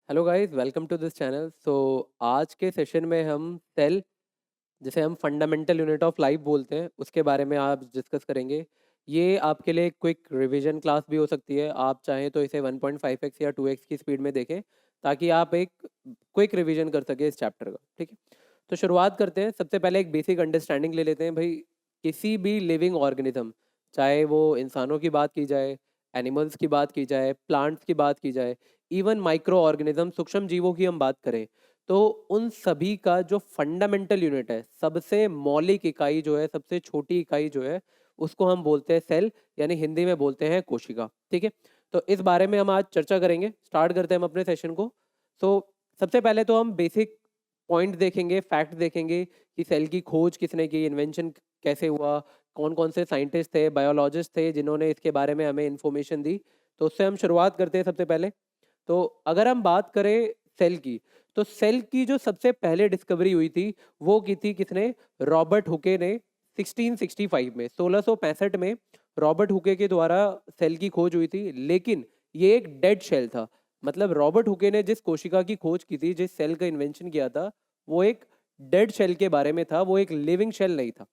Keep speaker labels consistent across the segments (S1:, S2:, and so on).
S1: Hello guys, welcome to this channel. आज के session में हम सेल, जिसे हम फंडामेंटल यूनिट ऑफ लाइफ बोलते हैं, उसके बारे में आज डिस्कस करेंगे। ये आपके लिए क्विक रिवीजन क्लास भी हो सकती है। आप चाहें तो इसे 1.5x या 2x की स्पीड में देखें, ताकि आप एक क्विक रिवीजन कर सके इस चैप्टर का। ठीक है, तो शुरुआत करते हैं। सबसे पहले एक बेसिक अंडरस्टैंडिंग ले लेते हैं भाई। किसी भी लिविंग ऑर्गेनिज्म, चाहे वो इंसानों की बात की जाए, एनिमल्स की बात की जाए, प्लांट्स की बात की जाए, इवन माइक्रो ऑर्गेनिज्म, सूक्ष्म जीवों की हम बात करें, तो उन सभी का जो फंडामेंटल यूनिट है, सबसे मौलिक इकाई जो है, सबसे छोटी इकाई जो है, उसको हम बोलते हैं सेल, यानी हिंदी में बोलते हैं कोशिका। ठीक है, तो इस बारे में हम आज चर्चा करेंगे। स्टार्ट करते हैं हम अपने सेशन को। सो सबसे पहले तो हम बेसिक पॉइंट देखेंगे, फैक्ट देखेंगे कि सेल की खोज किसने की, इन्वेंशन कैसे हुआ, कौन कौन से साइंटिस्ट थे, बायोलॉजिस्ट थे जिन्होंने इसके बारे में हमें इंफॉर्मेशन दी। तो उससे हम शुरुआत करते हैं। सबसे पहले तो अगर हम बात करें सेल की, तो सेल की जो सबसे पहले डिस्कवरी हुई थी, वो की थी किसने? रॉबर्ट हुके ने 1665 में, 1665 में रॉबर्ट हुके के द्वारा सेल की खोज हुई थी। लेकिन ये एक डेड शेल था। मतलब रॉबर्ट हुके ने जिस कोशिका की खोज की थी, जिस सेल का इन्वेंशन किया था, वो एक डेड शेल के बारे में था, वो एक लिविंग शेल नहीं था।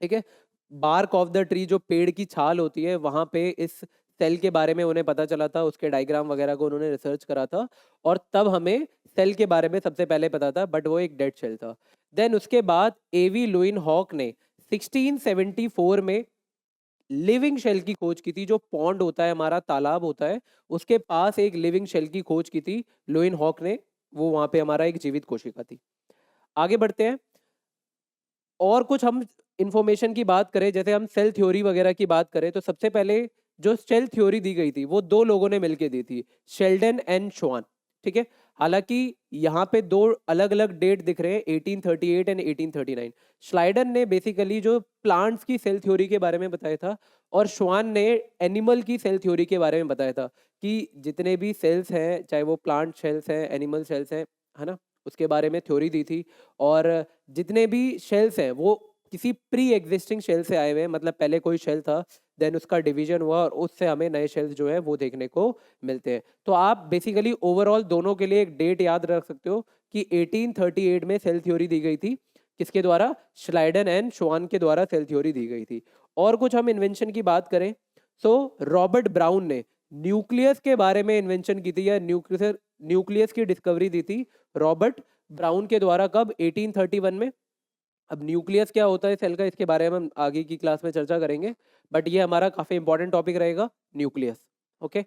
S1: ठीक है, बार्क ऑफ द ट्री, जो पेड़ की छाल होती है, वहां पे इस सेल के बारे में उन्हें पता चला था। उसके डायग्राम वगैरह को उन्होंने रिसर्च करा था, और तब हमें सेल के बारे में सबसे पहले पता था, बट वो एक डेड सेल था। देन उसके बाद एवी लुइन हॉक ने 1674 में लिविंग शेल की खोज की थी। जो पॉन्ड होता है, हमारा तालाब होता है, उसके पास एक लिविंग शेल की खोज की थी लुइन हॉक ने। वो वहां पे हमारा एक जीवित कोशिका थी। आगे बढ़ते हैं। और कुछ हम इंफॉर्मेशन की बात करें, जैसे हम सेल थ्योरी वगैरह की बात करें, तो सबसे पहले जो सेल थ्योरी दी गई थी, वो दो लोगों ने मिलकर दी थी, शेल्डन एंड श्वान। ठीक है, हालांकि यहाँ पे दो अलग अलग डेट दिख रहे हैं, 1838 एंड 1839। श्लाइडन ने बेसिकली जो प्लांट्स की सेल थ्योरी के बारे में बताया था, और श्वान ने एनिमल की सेल थ्योरी के बारे में बताया था कि जितने भी सेल्स हैं, चाहे वो प्लांट सेल्स हैं, एनिमल सेल्स हैं, है ना, उसके बारे में थ्योरी दी थी। और जितने भी शेल्स हैं, वो किसी प्री एग्जिस्टिंग शेल से आए हुए हैं। मतलब पहले कोई शेल था, देन उसका डिवीजन हुआ, और उससे हमें नए शेल्स जो है वो देखने को मिलते हैं। तो आप बेसिकली ओवरऑल दोनों के लिए एक डेट याद रख सकते हो कि 1838 में सेल थ्योरी दी गई थी। किसके द्वारा? श्लाइडन एंड श्वान के द्वारा सेल थ्योरी दी गई थी। और कुछ हम इन्वेंशन की बात करें, सो रॉबर्ट ब्राउन ने न्यूक्लियस के बारे में इन्वेंशन की थी, या न्यूक्लियस की डिस्कवरी दी थी रॉबर्ट ब्राउन के द्वारा। कब? 1831 में। अब न्यूक्लियस क्या होता है सेल का, इसके बारे में हम आगे की क्लास में चर्चा करेंगे, बट ये हमारा काफी इंपॉर्टेंट टॉपिक रहेगा, न्यूक्लियस। ओके,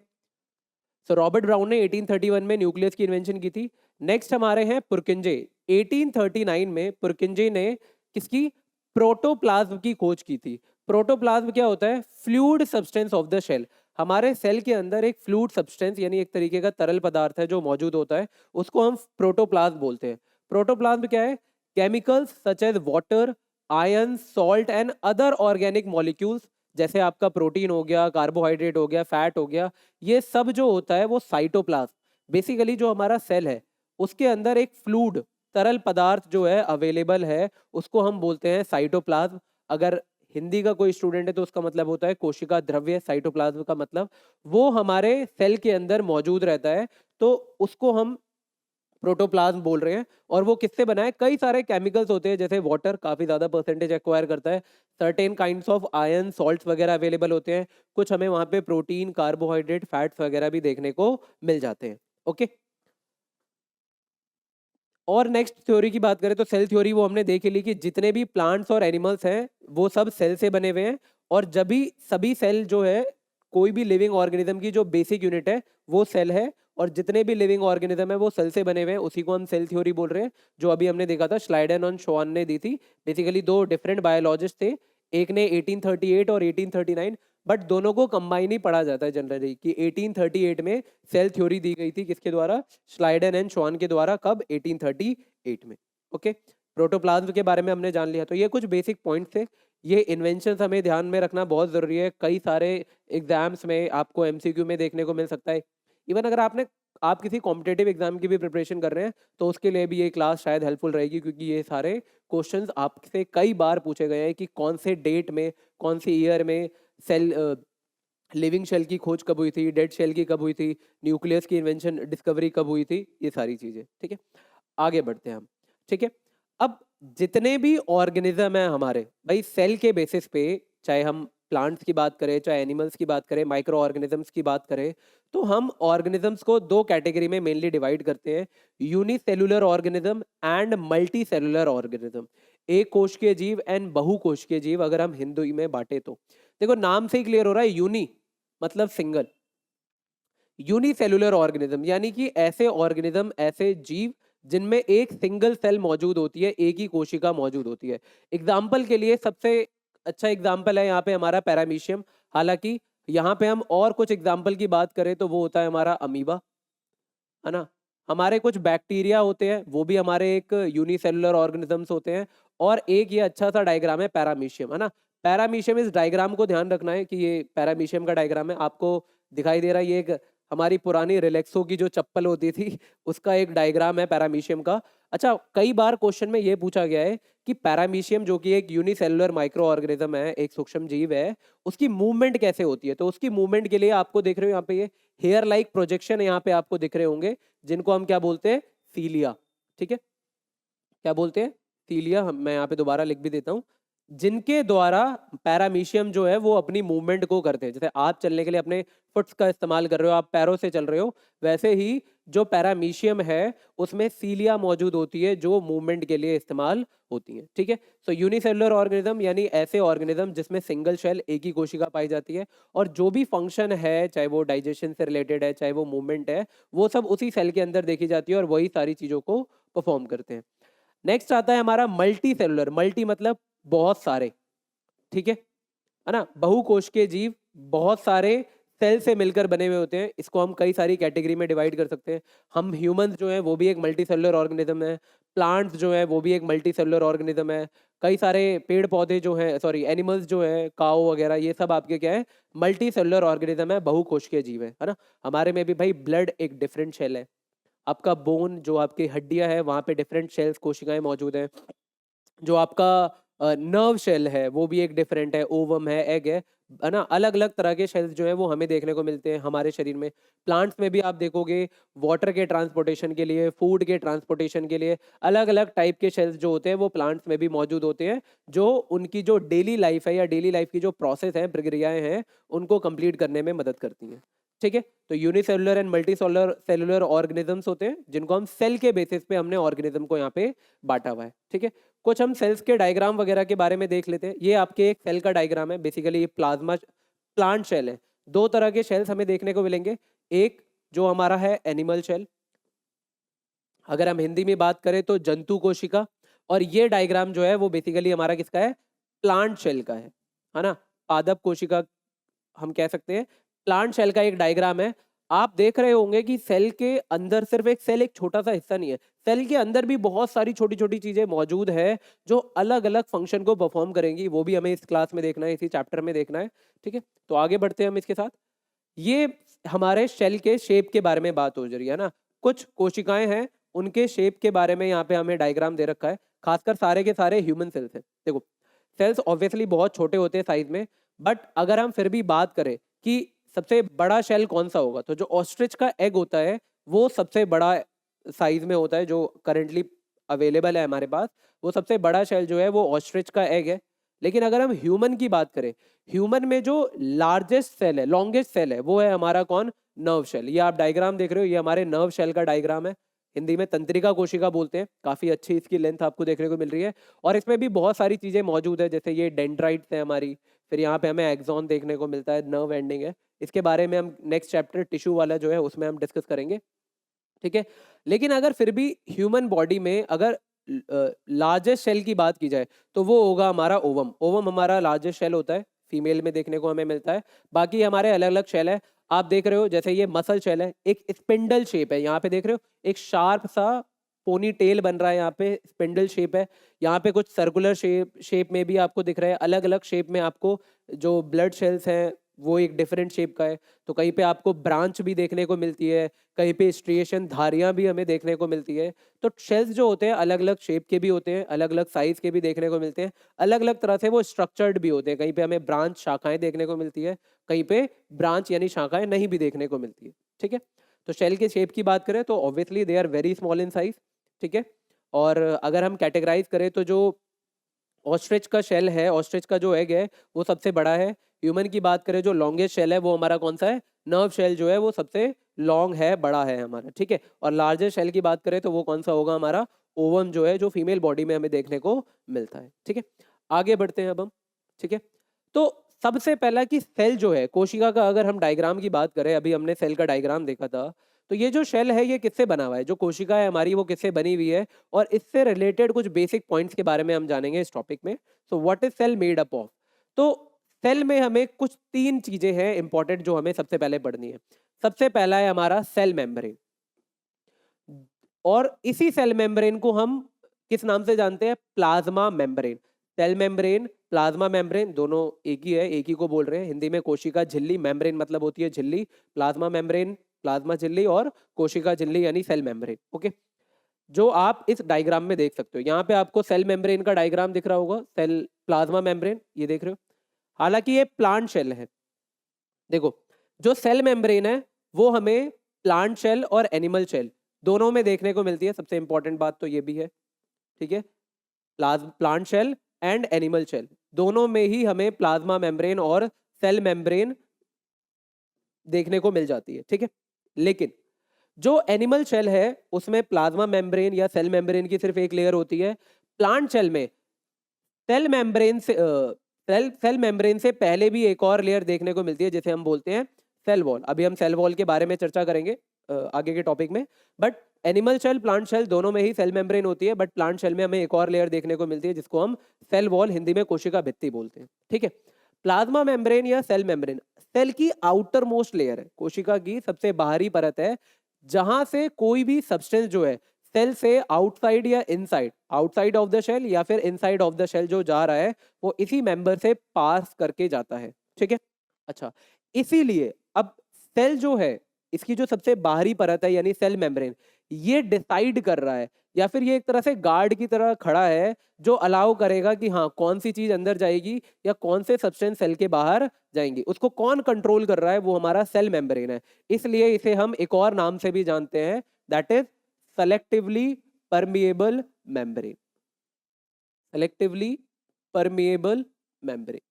S1: सो रॉबर्ट ब्राउन ने 1831 में न्यूक्लियस की इन्वेंशन की थी। नेक्स्ट हमारे हैं पुरकिंजे। 1839 में पुरकिंजे ने किसकी? प्रोटोप्लाज्म की खोज की थी। प्रोटोप्लाज्म क्या होता है? Fluid substance of the cell. हमारे सेल के अंदर एक फ्लूइड सब्सटेंस, यानी एक तरीके का तरल पदार्थ है जो मौजूद होता है, उसको हम प्रोटोप्लाज्म बोलते हैं। प्रोटोप्लाज्म क्या है? Chemicals such as water, ion, salt and other organic molecules, जैसे आपका प्रोटीन हो गया, कार्बोहाइड्रेट हो गया, फैट हो गया, ये सब जो होता है वो साइटोप्लाज्म। बेसिकली जो हमारा सेल है, उसके अंदर एक फ्लूइड, तरल पदार्थ जो है अवेलेबल है, उसको हम बोलते हैं साइटोप्लाज्म। अगर हिंदी का कोई स्टूडेंट है तो उसका मतलब होता है कोशिका द्रव्य। साइटोप्लाज्म का मतलब वो हमारे सेल के अंदर मौजूद रहता है, तो उसको हम प्रोटोप्लाज्म बोल रहे हैं। और वो किससे बना है? कई सारे केमिकल्स होते हैं, जैसे वाटर काफी ज्यादा परसेंटेज एक्वायर करता है, certain kinds of ion, salts वगैरह अवेलेबल होते हैं, कुछ हमें वहां पे प्रोटीन, कार्बोहाइड्रेट, फैट्स वगैरह भी देखने को मिल जाते हैं। ओके, और नेक्स्ट थ्योरी की बात करें तो सेल थ्योरी वो हमने देख ली कि जितने भी प्लांट्स और एनिमल्स हैं, वो सब सेल से बने हुए हैं। और जब भी सभी सेल जो है, कोई भी लिविंग ऑर्गेनिज्म की जो बेसिक यूनिट है, वो सेल है। और जितने भी लिविंग ऑर्गेनिज्म है वो सेल से बने हुए हैं, उसी को हम सेल थ्योरी बोल रहे हैं, जो अभी हमने देखा था श्लाइडन और शॉन ने दी थी। बेसिकली दो डिफरेंट बायोलॉजिस्ट थे, एक ने 1838 और 1839, बट दोनों को कंबाइन ही पढ़ा जाता है जनरली, कि 1838 में सेल थ्योरी दी गई थी, किसके द्वारा? स्लाइडन एंड श्वान के द्वारा। कब? 1838 में। ओके, प्रोटोप्लाज्म के बारे में हमने जान लिया। तो ये कुछ बेसिक पॉइंट्स थे। ये इन्वेंशन हमें ध्यान में रखना बहुत जरूरी है, कई सारे एग्जाम्स में आपको एमसीक्यू में देखने को मिल सकता है। इवन अगर आप किसी कॉम्पिटेटिव एग्जाम की भी प्रिपरेशन कर रहे हैं, तो उसके लिए भी ये क्लास शायद हेल्पफुल रहेगी, क्योंकि ये सारे क्वेश्चंस आपसे कई बार पूछे गए हैं कि कौन से डेट में, कौन सी ईयर में सेल लिविंग शेल की खोज कब हुई थी, डेड शेल की कब हुई थी, न्यूक्लियस की इन्वेंशन डिस्कवरी कब हुई थी, ये सारी चीजें। ठीक है, आगे बढ़ते हैं हम। ठीक है, अब जितने भी ऑर्गेनिज्म हैं हमारे भाई, सेल के बेसिस पे, चाहे हम प्लांट्स की बात करें, चाहे एनिमल्स की बात करें, माइक्रो ऑर्गेनिजम्स की बात करें, तो हम ऑर्गेनिजम्स को दो कैटेगरी में मेनली डिवाइड करते हैं, unicellular organism and multi cellular organism. एक कोशिकीय जीव एंड बहुकोशिकीय जीव, अगर हम हिंदी में बांटे तो। देखो नाम से ही क्लियर हो रहा है, यूनी मतलब सिंगल, यूनिसेलुलर ऑर्गेनिज्म यानी कि ऐसे ऑर्गेनिज्म, ऐसे जीव जिनमें एक सिंगल सेल मौजूद होती है, एक ही कोशिका मौजूद होती है। एग्जाम्पल के लिए सबसे अच्छा एग्जाम्पल है यहाँ पे हमारा पैरामीशियम। हालांकि यहाँ पे हम और कुछ एग्जाम्पल की बात करें तो वो होता है हमारा अमीबा, है ना। हमारे कुछ बैक्टीरिया होते हैं, वो भी हमारे एक यूनिसेलुलर ऑर्गेनिजम्स होते हैं। और एक ये अच्छा सा डायग्राम है पैरामीशियम, है ना। पैरामीशियम, इस डायग्राम को ध्यान रखना है कि ये पैरामीशियम का डायग्राम है, आपको दिखाई दे रहा है। ये एक हमारी पुरानी रिलैक्सो की जो चप्पल होती थी उसका एक डायग्राम है पैरामीशियम का। अच्छा, कई बार क्वेश्चन में ये पूछा गया है कि पैरामीशियम जो कि एक यूनिसेलुलर माइक्रो ऑर्गेनिज्म है, एक सूक्ष्म जीव है, उसकी मूवमेंट कैसे होती है। तो उसकी मूवमेंट के लिए आपको देख रहे हो यहाँ पे ये हेयर लाइक प्रोजेक्शन यहाँ पे आपको दिख रहे होंगे, जिनको हम क्या बोलते हैं, सीलिया। ठीक है, क्या बोलते हैं, सीलिया। मैं यहाँ पे दोबारा लिख भी देता हूँ, जिनके द्वारा पैरामीशियम जो है वो अपनी मूवमेंट को करते हैं। जैसे आप चलने के लिए अपने फुट्स का इस्तेमाल कर रहे हो, आप पैरों से चल रहे हो, वैसे ही जो पैरामीशियम है उसमें सीलिया मौजूद होती है जो मूवमेंट के लिए इस्तेमाल होती है। ठीक है, सो यूनिसेलुलर ऑर्गेनिज्म यानी ऐसे ऑर्गेनिज्म जिसमें सिंगल शेल, एक ही कोशिका पाई जाती है, और जो भी फंक्शन है, चाहे वो डाइजेशन से रिलेटेड है, चाहे वो मूवमेंट है, वो सब उसी सेल के अंदर देखी जाती है और वही सारी चीजों को परफॉर्म करते हैं। नेक्स्ट आता है हमारा मल्टी सेलुलर। मल्टी मतलब बहुत सारे, ठीक है ना। बहुकोशिकीय जीव बहुत सारे सेल से मिलकर बने हुए होते हैं, इसको हम कई सारी कैटेगरी में डिवाइड कर सकते हैं। हम ह्यूमंस जो है वो भी एक मल्टी सेलुलर ऑर्गेनिज्म है, प्लांट्स जो है वो भी एक मल्टी सेलुलर ऑर्गेनिज्म है, कई सारे पेड़ पौधे जो हैं, सॉरी एनिमल्स जो है, काऊ वगैरह, ये सब आपके क्या है, मल्टी सेलुलर ऑर्गेनिज्म है, बहुकोशिकीय जीव है ना। हमारे में भी भाई ब्लड एक डिफरेंट शेल है, आपका बोन जो आपकी हड्डियां है वहां पे डिफरेंट शेल्स, कोशिकाएं मौजूद हैं। जो आपका नर्व शेल है वो भी एक डिफरेंट है, ओवम है ना। अलग अलग तरह के शेल्स जो है वो हमें देखने को मिलते हैं हमारे शरीर में। प्लांट्स में भी आप देखोगे, वाटर के ट्रांसपोर्टेशन के लिए, फूड के ट्रांसपोर्टेशन के लिए अलग अलग टाइप के शेल्स जो होते हैं वो प्लांट्स में भी मौजूद होते हैं, जो उनकी जो डेली लाइफ है या डेली लाइफ की जो प्रोसेस है, प्रक्रियाएं हैं, उनको कंप्लीट करने में मदद करती हैं। ठीक है, तो unicellular and multi cellular organisms होते हैं जिनको हम सेल के बेसिस पे हमने ऑर्गेनिज्म को यहाँ पे बांटा हुआ है। ठीक है, कुछ हम सेल्स के डायग्राम वगैरह के बारे में देख लेते हैं। ये आपके एक सेल का डायग्राम है, बेसिकली ये प्लाज्मा प्लांट शेल है। दो तरह के शेल्स हमें देखने को मिलेंगे, एक जो हमारा है एनिमल शेल, अगर हम हिंदी में बात करें तो जंतु कोशिका, और ये डायग्राम जो है वो बेसिकली हमारा किसका है, प्लांट शेल का है ना। पादप कोशिका हम कह सकते हैं। प्लांट सेल का एक डायग्राम है। आप देख रहे होंगे कि सेल के अंदर सिर्फ एक सेल एक छोटा सा हिस्सा नहीं है, सेल के अंदर भी बहुत सारी छोटी छोटी चीजें मौजूद है जो अलग अलग फंक्शन को परफॉर्म करेंगी। वो भी हमें इस क्लास में देखना है, इसी चैप्टर में देखना है। ठीक है, तो आगे बढ़ते हैं हम इसके साथ। ये हमारे सेल के शेप के बारे में बात हो रही है ना। कुछ कोशिकाएं हैं, उनके शेप के बारे में यहाँ पे हमें डायग्राम दे रखा है। खासकर सारे के सारे ह्यूमन सेल्स हैं। देखो, सेल्स ऑब्वियसली बहुत छोटे होते हैं साइज में, बट अगर हम फिर भी बात करें कि सबसे बड़ा शेल कौन सा होगा, तो जो ऑस्ट्रिच का एग होता है वो सबसे बड़ा साइज में होता है, जो करेंटली अवेलेबल है हमारे पास। वो सबसे बड़ा शेल जो है वो ऑस्ट्रिच का एग है। लेकिन अगर हम ह्यूमन की बात करें, ह्यूमन में जो लार्जेस्ट सेल है, लॉन्गेस्ट सेल है, वो है हमारा कौन, नर्व शेल। ये आप डायग्राम देख रहे हो, ये हमारे नर्व शेल का डायग्राम है। हिंदी में तंत्रिका कोशिका बोलते हैं। काफी अच्छी इसकी लेंथ आपको देखने को मिल रही है, और इसमें भी बहुत सारी चीजें मौजूद है, जैसे ये डेंड्राइट्स है हमारी। फिर यहाँ पे हमें एक्सॉन देखने को मिलता है, नर्व एंडिंग है। इसके बारे में हम नेक्स्ट चैप्टर टिश्यू वाला जो है उसमें हम डिस्कस करेंगे। ठीक है, लेकिन अगर फिर भी ह्यूमन बॉडी में अगर लार्जेस्ट सेल की बात की जाए तो वो होगा हमारा ओवम। ओवम हमारा लार्जेस्ट सेल होता है, फीमेल में देखने को हमें मिलता है। बाकी हमारे अलग अलग सेल है। आप देख रहे हो जैसे ये मसल सेल है, एक स्पिंडल शेप है, यहाँ पे देख रहे हो एक शार्प सा पोनी टेल बन रहा है, यहाँ पे स्पिंडल शेप है। यहाँ पे कुछ सर्कुलर शेप में भी आपको दिख रहा है। अलग अलग शेप में आपको जो ब्लड सेल्स हैं, वो एक डिफरेंट शेप का है। तो कहीं पे आपको ब्रांच भी देखने को मिलती है, कहीं पे स्ट्रिएशन धारियां भी हमें देखने को मिलती है। तो शेल्स जो होते हैं अलग अलग शेप के भी होते हैं, अलग अलग साइज के भी देखने को मिलते हैं, अलग अलग तरह से वो स्ट्रक्चर्ड भी होते हैं। कहीं पे हमें ब्रांच शाखाएं देखने को मिलती है, कहीं पे ब्रांच यानी शाखाएं नहीं भी देखने को मिलती है। ठीक है, तो शेल के शेप की बात करें तो obviously they are very small in size. ठीक है, और अगर हम कैटेगराइज करें तो जो ऑस्ट्रिच का शेल है, ऑस्ट्रिच का जो एग है वो सबसे बड़ा है। ह्यूमन की बात करें जो लॉन्गेस्ट शेल है वो हमारा कौन सा है, नर्व शेल जो है वो सबसे लॉन्ग है, बड़ा है हमारा। ठीक है, और लार्जेस्ट शेल की बात करें तो वो कौन सा होगा, हमारा ओवम जो है, जो फीमेल बॉडी में हमें देखने को मिलता है। ठीक है, आगे बढ़ते हैं अब हम। ठीक है, तो सबसे पहला कि सेल जो है, कोशिका का अगर हम डायग्राम की बात करें, अभी हमने सेल का डायग्राम देखा था, तो ये जो शेल है ये किससे बना हुआ है, जो कोशिका है हमारी वो किससे बनी हुई है, और इससे रिलेटेड कुछ बेसिक पॉइंट्स के बारे में हम जानेंगे इस टॉपिक में। So what is cell made up of. तो सेल में हमें कुछ तीन चीजें हैं इंपॉर्टेंट जो हमें सबसे पहले पढ़नी है। सबसे पहला है हमारा सेल मेम्ब्रेन, और इसी सेल मेम्ब्रेन को हम किस नाम से जानते हैं, plasma membrane. Cell membrane, plasma membrane दोनों एक ही है, एक ही को बोल रहे हैं। हिंदी में कोशिका झिल्ली, मेम्ब्रेन मतलब होती है झिल्ली, प्लाज्मा मेम्ब्रेन प्लाज्मा झिल्ली, और कोशिका झिल्ली यानी सेल मेम्ब्रेन। ओके, जो आप इस डायग्राम में देख सकते हो, यहाँ पे आपको सेल मेम्ब्रेन का डायग्राम दिख रहा होगा, सेल प्लाज्मा मेम्ब्रेन ये देख रहे हो। हालांकि ये प्लांट शेल है। देखो, जो सेल मेम्ब्रेन है वो हमें प्लांट शेल और एनिमल शेल दोनों में देखने को मिलती है। सबसे इंपॉर्टेंट बात तो ये भी है। ठीक है, plant cell and animal cell दोनों में ही हमें प्लाज्मा मेम्ब्रेन और सेल मेम्ब्रेन देखने को मिल जाती है। ठीक है, लेकिन जो एनिमल शेल है उसमें प्लाज्मा मेम्ब्रेन या सेल मेम्ब्रेन की सिर्फ एक लेयर होती है। प्लांट शेल में सेल मेम्ब्रेन से पहले भी एक और लेयर देखने को मिलती है जिसे हम बोलते हैं सेल वॉल। अभी हम सेल वॉल के बारे में चर्चा करेंगे आगे के टॉपिक में। But animal cell plant cell दोनों में ही सेल मेम्ब्रेन होती है, बट प्लांट शेल में हमें एक और लेयर देखने को मिलती है जिसको हम सेल वॉल, हिंदी में कोशिका भित्ति बोलते हैं। ठीक है, प्लाज्मा मेम्ब्रेन या सेल मेम्ब्रेन सेल की आउटर मोस्ट लेयर है, कोशिका की सबसे बाहरी परत है, जहां से कोई भी सब्सटेंस जो है सेल से आउटसाइड या inside, outside of the cell या फिर इनसाइड ऑफ द शेल जो जा रहा है वो इसी मेंबर से पास करके जाता है। ठीक है, अच्छा, इसीलिए अब सेल जो है, इसकी जो सबसे बाहरी परत है यानी सेल मेम्ब्रेन, ये डिसाइड कर रहा है या फिर ये एक तरह से गार्ड की तरह खड़ा है जो अलाउ करेगा कि हाँ कौन सी चीज अंदर जाएगी या कौन से सब्सटेंस सेल के बाहर जाएंगी। उसको कौन कंट्रोल कर रहा है, वो हमारा सेल मेम्ब्रेन है। इसलिए इसे हम एक और नाम से भी जानते हैं, that is selectively permeable membrane. Selectively permeable membrane.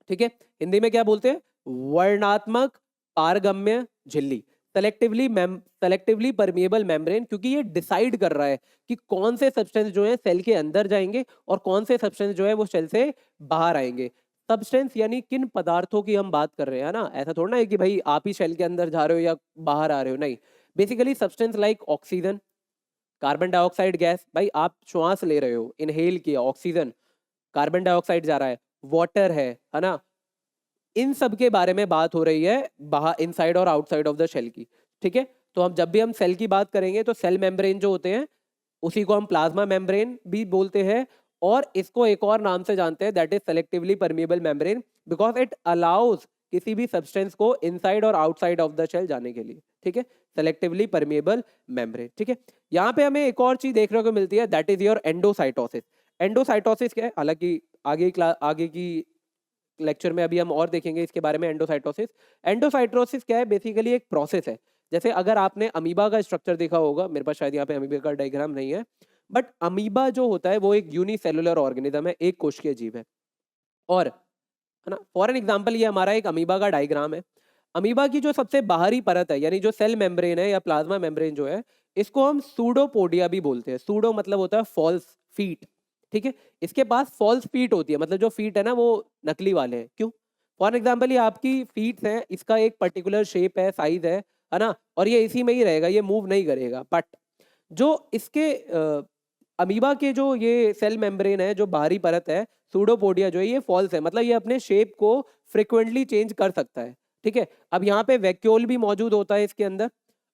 S1: ठीक है, हिंदी में क्या बोलते हैं, वर्णात्मक पारगम्य झिल्ली। सेलेक्टिवली परमिएबल मेम्ब्रेन, क्योंकि ये डिसाइड कर रहा है कि कौन से सब्सटेंस जो है सेल के अंदर जाएंगे और कौन से सब्सटेंस जो है वो सेल से बाहर आएंगे। सब्सटेंस यानी किन पदार्थों की हम बात कर रहे हैं ना, ऐसा थोड़ा ना है कि भाई आप ही सेल के अंदर जा रहे हो या बाहर आ रहे हो, नहीं। Basically substance like oxygen, carbon dioxide gas, भाई आप श्वास ले रहे हो, इनहेल किया ऑक्सीजन, कार्बन डाइऑक्साइड जा रहा है, वाटर है ना, इन सब के बारे में बात हो रही है बाहर, इनसाइड और आउटसाइड ऑफ द शेल की। ठीक है, तो हम जब भी हम सेल की बात करेंगे तो सेल मेम्ब्रेन जो होते हैं उसी को हम प्लाज्मा मेम्ब्रेन भी बोलते हैं, और इसको एक और नाम से जानते हैं, that is selectively permeable membrane, because it allows किसी भी सब्सटेंस को इनसाइड और आउटसाइड ऑफ द शेल जाने के लिए। ठीक है, सेलेक्टिवली परमिएबल मेम्ब्रेन। ठीक है, यहाँ पे हमें एक और चीज देखने को मिलती है, that is your endocytosis. Endocytosis क्या है, हालांकि आगे की लेक्चर में अभी हम और देखेंगे इसके बारे में। एंडोसाइटोसिस, एंडोसाइटोसिस क्या है, बेसिकली एक प्रोसेस है। जैसे अगर आपने अमीबा का स्ट्रक्चर देखा होगा, मेरे पास शायद यहाँ पे अमीबा का डायग्राम नहीं है, बट अमीबा जो होता है वो एक यूनिसेलुलर ऑर्गेनिज्म है, एक कोशिकीय जीव है। और है ना, फॉर एन एग्जाम्पल ये हमारा एक अमीबा का डायग्राम है। अमीबा की जो सबसे बाहरी परत है यानी जो सेल मेम्ब्रेन है या प्लाज्मा मेम्ब्रेन जो है, इसको हम सूडोपोडिया भी बोलते हैं। सूडो मतलब होता है फॉल्स फीट। ठीक है, इसके पास फॉल्स फीट होती है, मतलब जो फीट है ना वो नकली वाले हैं। क्यों, फॉर एग्जाम्पल ये आपकी फीट है, इसका एक पर्टिकुलर शेप है, साइज है ना, और ये इसी में ही रहेगा, ये मूव नहीं करेगा। बट जो इसके अमीबा के जो ये सेल मेम्ब्रेन है, जो बाहरी परत है सूडोपोडिया जो है, ये फॉल्स है, मतलब ये अपने शेप को फ्रिक्वेंटली चेंज कर सकता है। ठीक है, अब यहाँ पे वैक्यूल भी मौजूद होता है इसके अंदर।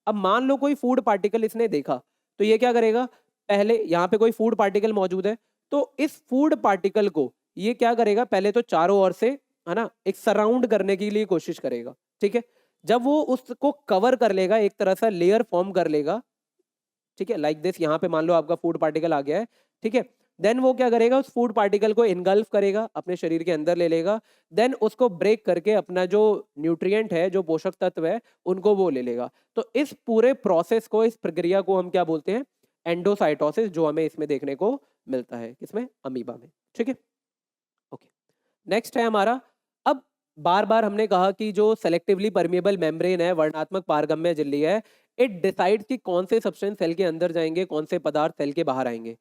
S1: अब मान लो कोई फूड पार्टिकल इसने देखा, तो ये क्या करेगा, पहले यहाँ पे कोई फूड पार्टिकल मौजूद है तो इस फूड पार्टिकल को ये क्या करेगा, पहले तो चारों ओर से, है ना, एक सराउंड करने के लिए कोशिश करेगा, ठीक है। जब वो उसको कवर कर लेगा, एक तरह से लेयर फॉर्म कर लेगा, ठीक है, लाइक दिस, यहाँ पे मान लो आपका फूड पार्टिकल आ गया है, ठीक है। देन वो क्या करेगा, उस फूड पार्टिकल को इनगल्फ करेगा, अपने शरीर के अंदर ले लेगा। देन उसको ब्रेक करके अपना जो न्यूट्रिएंट है, जो पोषक तत्व है, उनको वो ले लेगा। तो इस पूरे प्रोसेस को, इस प्रक्रिया को हम क्या बोलते हैं, एंडोसाइटोसिस, जो हमें इसमें देखने को मिलता है, किसमें, अमीबा में, ठीक है। ओके, नेक्स्ट है हमारा, अब बार बार हमने कहा कि जो सेलेक्टिवली परमेबल मेम्ब्रेन है, वर्णात्मक पारगम्य झिल्ली है, इट डिसाइड्स कि कौन से सब्सटेंस सेल के अंदर जाएंगे, कौन से पदार्थ सेल के बाहर आएंगे।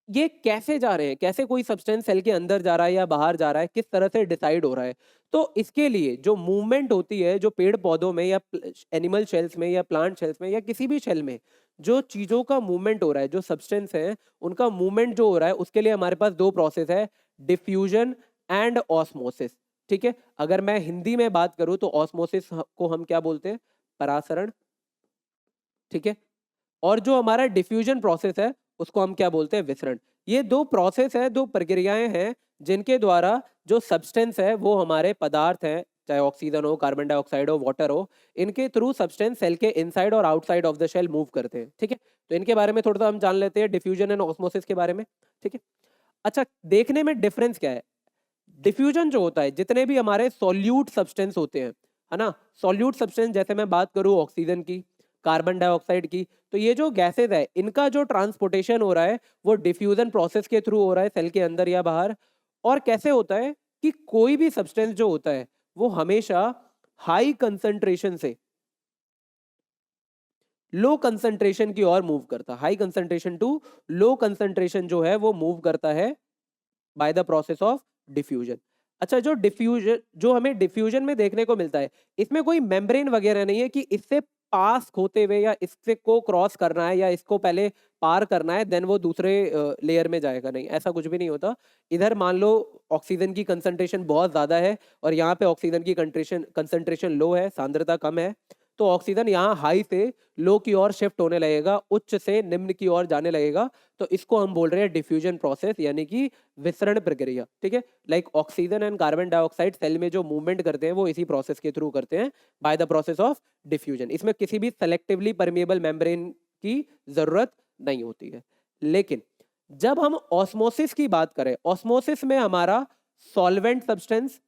S1: ये कैसे जा रहे हैं, कैसे कोई सब्सटेंस सेल के अंदर जा रहा है या बाहर जा रहा है, किस तरह से डिसाइड हो रहा है। तो इसके लिए जो मूवमेंट होती है, जो पेड़ पौधों में या एनिमल शेल्स में या प्लांट शेल्स में या किसी भी शेल में जो चीजों का मूवमेंट हो रहा है, जो सब्सटेंस है उनका मूवमेंट जो हो रहा है, उसके लिए हमारे पास दो प्रोसेस है, डिफ्यूजन एंड ऑस्मोसिस, ठीक है। अगर मैं हिंदी में बात करूं तो ऑस्मोसिस को हम क्या बोलते हैं, परासरण, ठीक है। और जो हमारा डिफ्यूजन प्रोसेस है उसको हम क्या बोलते हैं, विसरण। ये दो प्रोसेस है, दो प्रक्रियाएं हैं जिनके द्वारा जो सब्सटेंस है, वो हमारे पदार्थ हैं, चाहे ऑक्सीजन हो, कार्बन डाइऑक्साइड हो, वाटर हो, इनके थ्रू सब्सटेंस सेल के इनसाइड और outside of the cell move करते हैं, ठीक है। तो इनके बारे में थोड़ा सा हम जान लेते हैं, डिफ्यूजन एंड ऑस्मोसिस के बारे में, ठीक है। अच्छा, देखने में डिफरेंस क्या है। डिफ्यूजन जो होता है, जितने भी हमारे सॉल्यूट सब्सटेंस होते हैं, है ना, सॉल्यूट सब्सटेंस, जैसे मैं बात करूं ऑक्सीजन की, कार्बन डाइऑक्साइड की, तो ये जो गैसेज है, इनका जो ट्रांसपोर्टेशन हो रहा है वो डिफ्यूजन प्रोसेस के थ्रू हो रहा है, सेल के अंदर या बाहर। और कैसे होता है कि कोई भी सब्सटेंस जो होता है वो हमेशा हाई कंसंट्रेशन से लो कंसंट्रेशन की ओर मूव करता है, high concentration to low concentration जो है वो मूव करता है by the process of diffusion. अच्छा, जो डिफ्यूजन, जो हमें डिफ्यूजन में देखने को मिलता है, इसमें कोई मेम्ब्रेन वगैरह नहीं है कि इससे पास होते हुए या इससे को क्रॉस करना है या इसको पहले पार करना है, देन वो दूसरे लेयर में जाएगा, नहीं, ऐसा कुछ भी नहीं होता। इधर मान लो ऑक्सीजन की कंसंट्रेशन बहुत ज्यादा है और यहाँ पे ऑक्सीजन की कंसंट्रेशन लो है, सांद्रता कम है, तो ऑक्सीजन यहाँ हाई से लो की ओर शिफ्ट होने लगेगा, उच्च से निम्न की ओर जाने लगेगा। तो इसको हम बोल रहे हैं डिफ्यूजन प्रोसेस, यानी कि विसरण प्रक्रिया, ठीक है। Like oxygen and carbon dioxide cell में जो मूवमेंट करते हैं वो इसी प्रोसेस के थ्रू करते हैं, by the process of diffusion. इसमें किसी भी सेलेक्टिवली परमेबल मेम्ब्रेन की जरूरत नहीं होती है। लेकिन जब हम ऑस्मोसिस की बात करें, ऑस्मोसिस में हमारा सॉल्वेंट सब्सटेंस,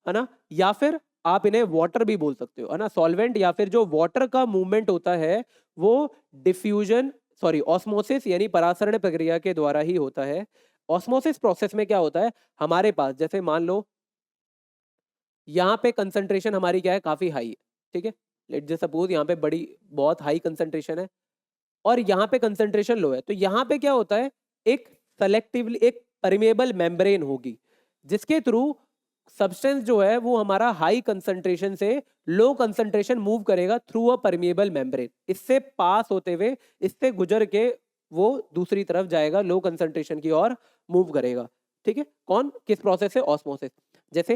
S1: है ना, या फिर आप इन्हें वाटर भी बोल सकते हो, है ना, सॉल्वेंट या फिर जो वाटर का मूवमेंट होता है वो डिफ्यूजन, सॉरी, ऑस्मोसिस यानी परासरण प्रक्रिया के द्वारा ही होता है। ऑस्मोसिस प्रोसेस में क्या होता है, हमारे पास जैसे मान लो यहाँ पे कंसंट्रेशन हमारी क्या है, काफी हाई है, ठीक है। लेट जस्ट सपोज यहाँ पे बड़ी बहुत हाई कंसंट्रेशन है और यहाँ पे कंसंट्रेशन लो है, तो यहाँ पे क्या होता है, एक सेलेक्टिवली एक परमेबल मेम्ब्रेन होगी जिसके थ्रू सब्सटेंस जो है वो हमारा हाई कंसंट्रेशन से लो कंसंट्रेशन मूव करेगा थ्रू अ परमेबल मेम्ब्रेन, इससे पास होते हुए, इससे गुजर के वो दूसरी तरफ जाएगा, लो कंसंट्रेशन की ओर मूव करेगा, ठीक है। कौन, किस प्रोसेस से, ऑस्मोसिस। जैसे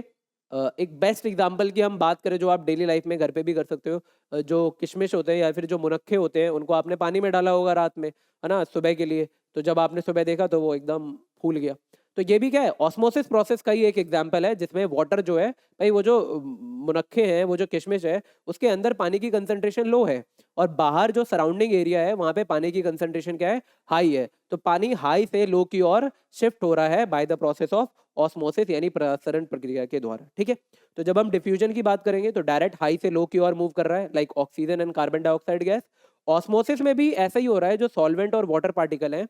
S1: एक बेस्ट एग्जांपल की हम बात करें जो आप डेली लाइफ में घर पे भी कर सकते हो, जो किशमिश होते हैं या फिर जो मुनक्के होते हैं, उनको आपने पानी में डाला होगा रात में, है ना, सुबह के लिए, तो जब आपने सुबह देखा तो वो एकदम फूल गया। तो ये भी क्या है, ऑस्मोसिस प्रोसेस का ही एक एग्जांपल है, जिसमें वाटर जो है, भाई वो जो मुनक्के हैं, वो जो किशमिश है, उसके अंदर पानी की कंसंट्रेशन लो है और बाहर जो सराउंडिंग एरिया है वहां पे पानी की कंसंट्रेशन क्या है, हाई है। तो पानी हाई से लो की ओर शिफ्ट हो रहा है by the process of osmosis यानी प्रसरण प्रक्रिया के द्वारा, ठीक है। तो जब हम डिफ्यूजन की बात करेंगे तो डायरेक्ट हाई से लो की ओर मूव कर रहा है, like oxygen and carbon dioxide gas. Osmosis में भी ऐसा ही हो रहा है, जो सॉल्वेंट और वाटर पार्टिकल हैं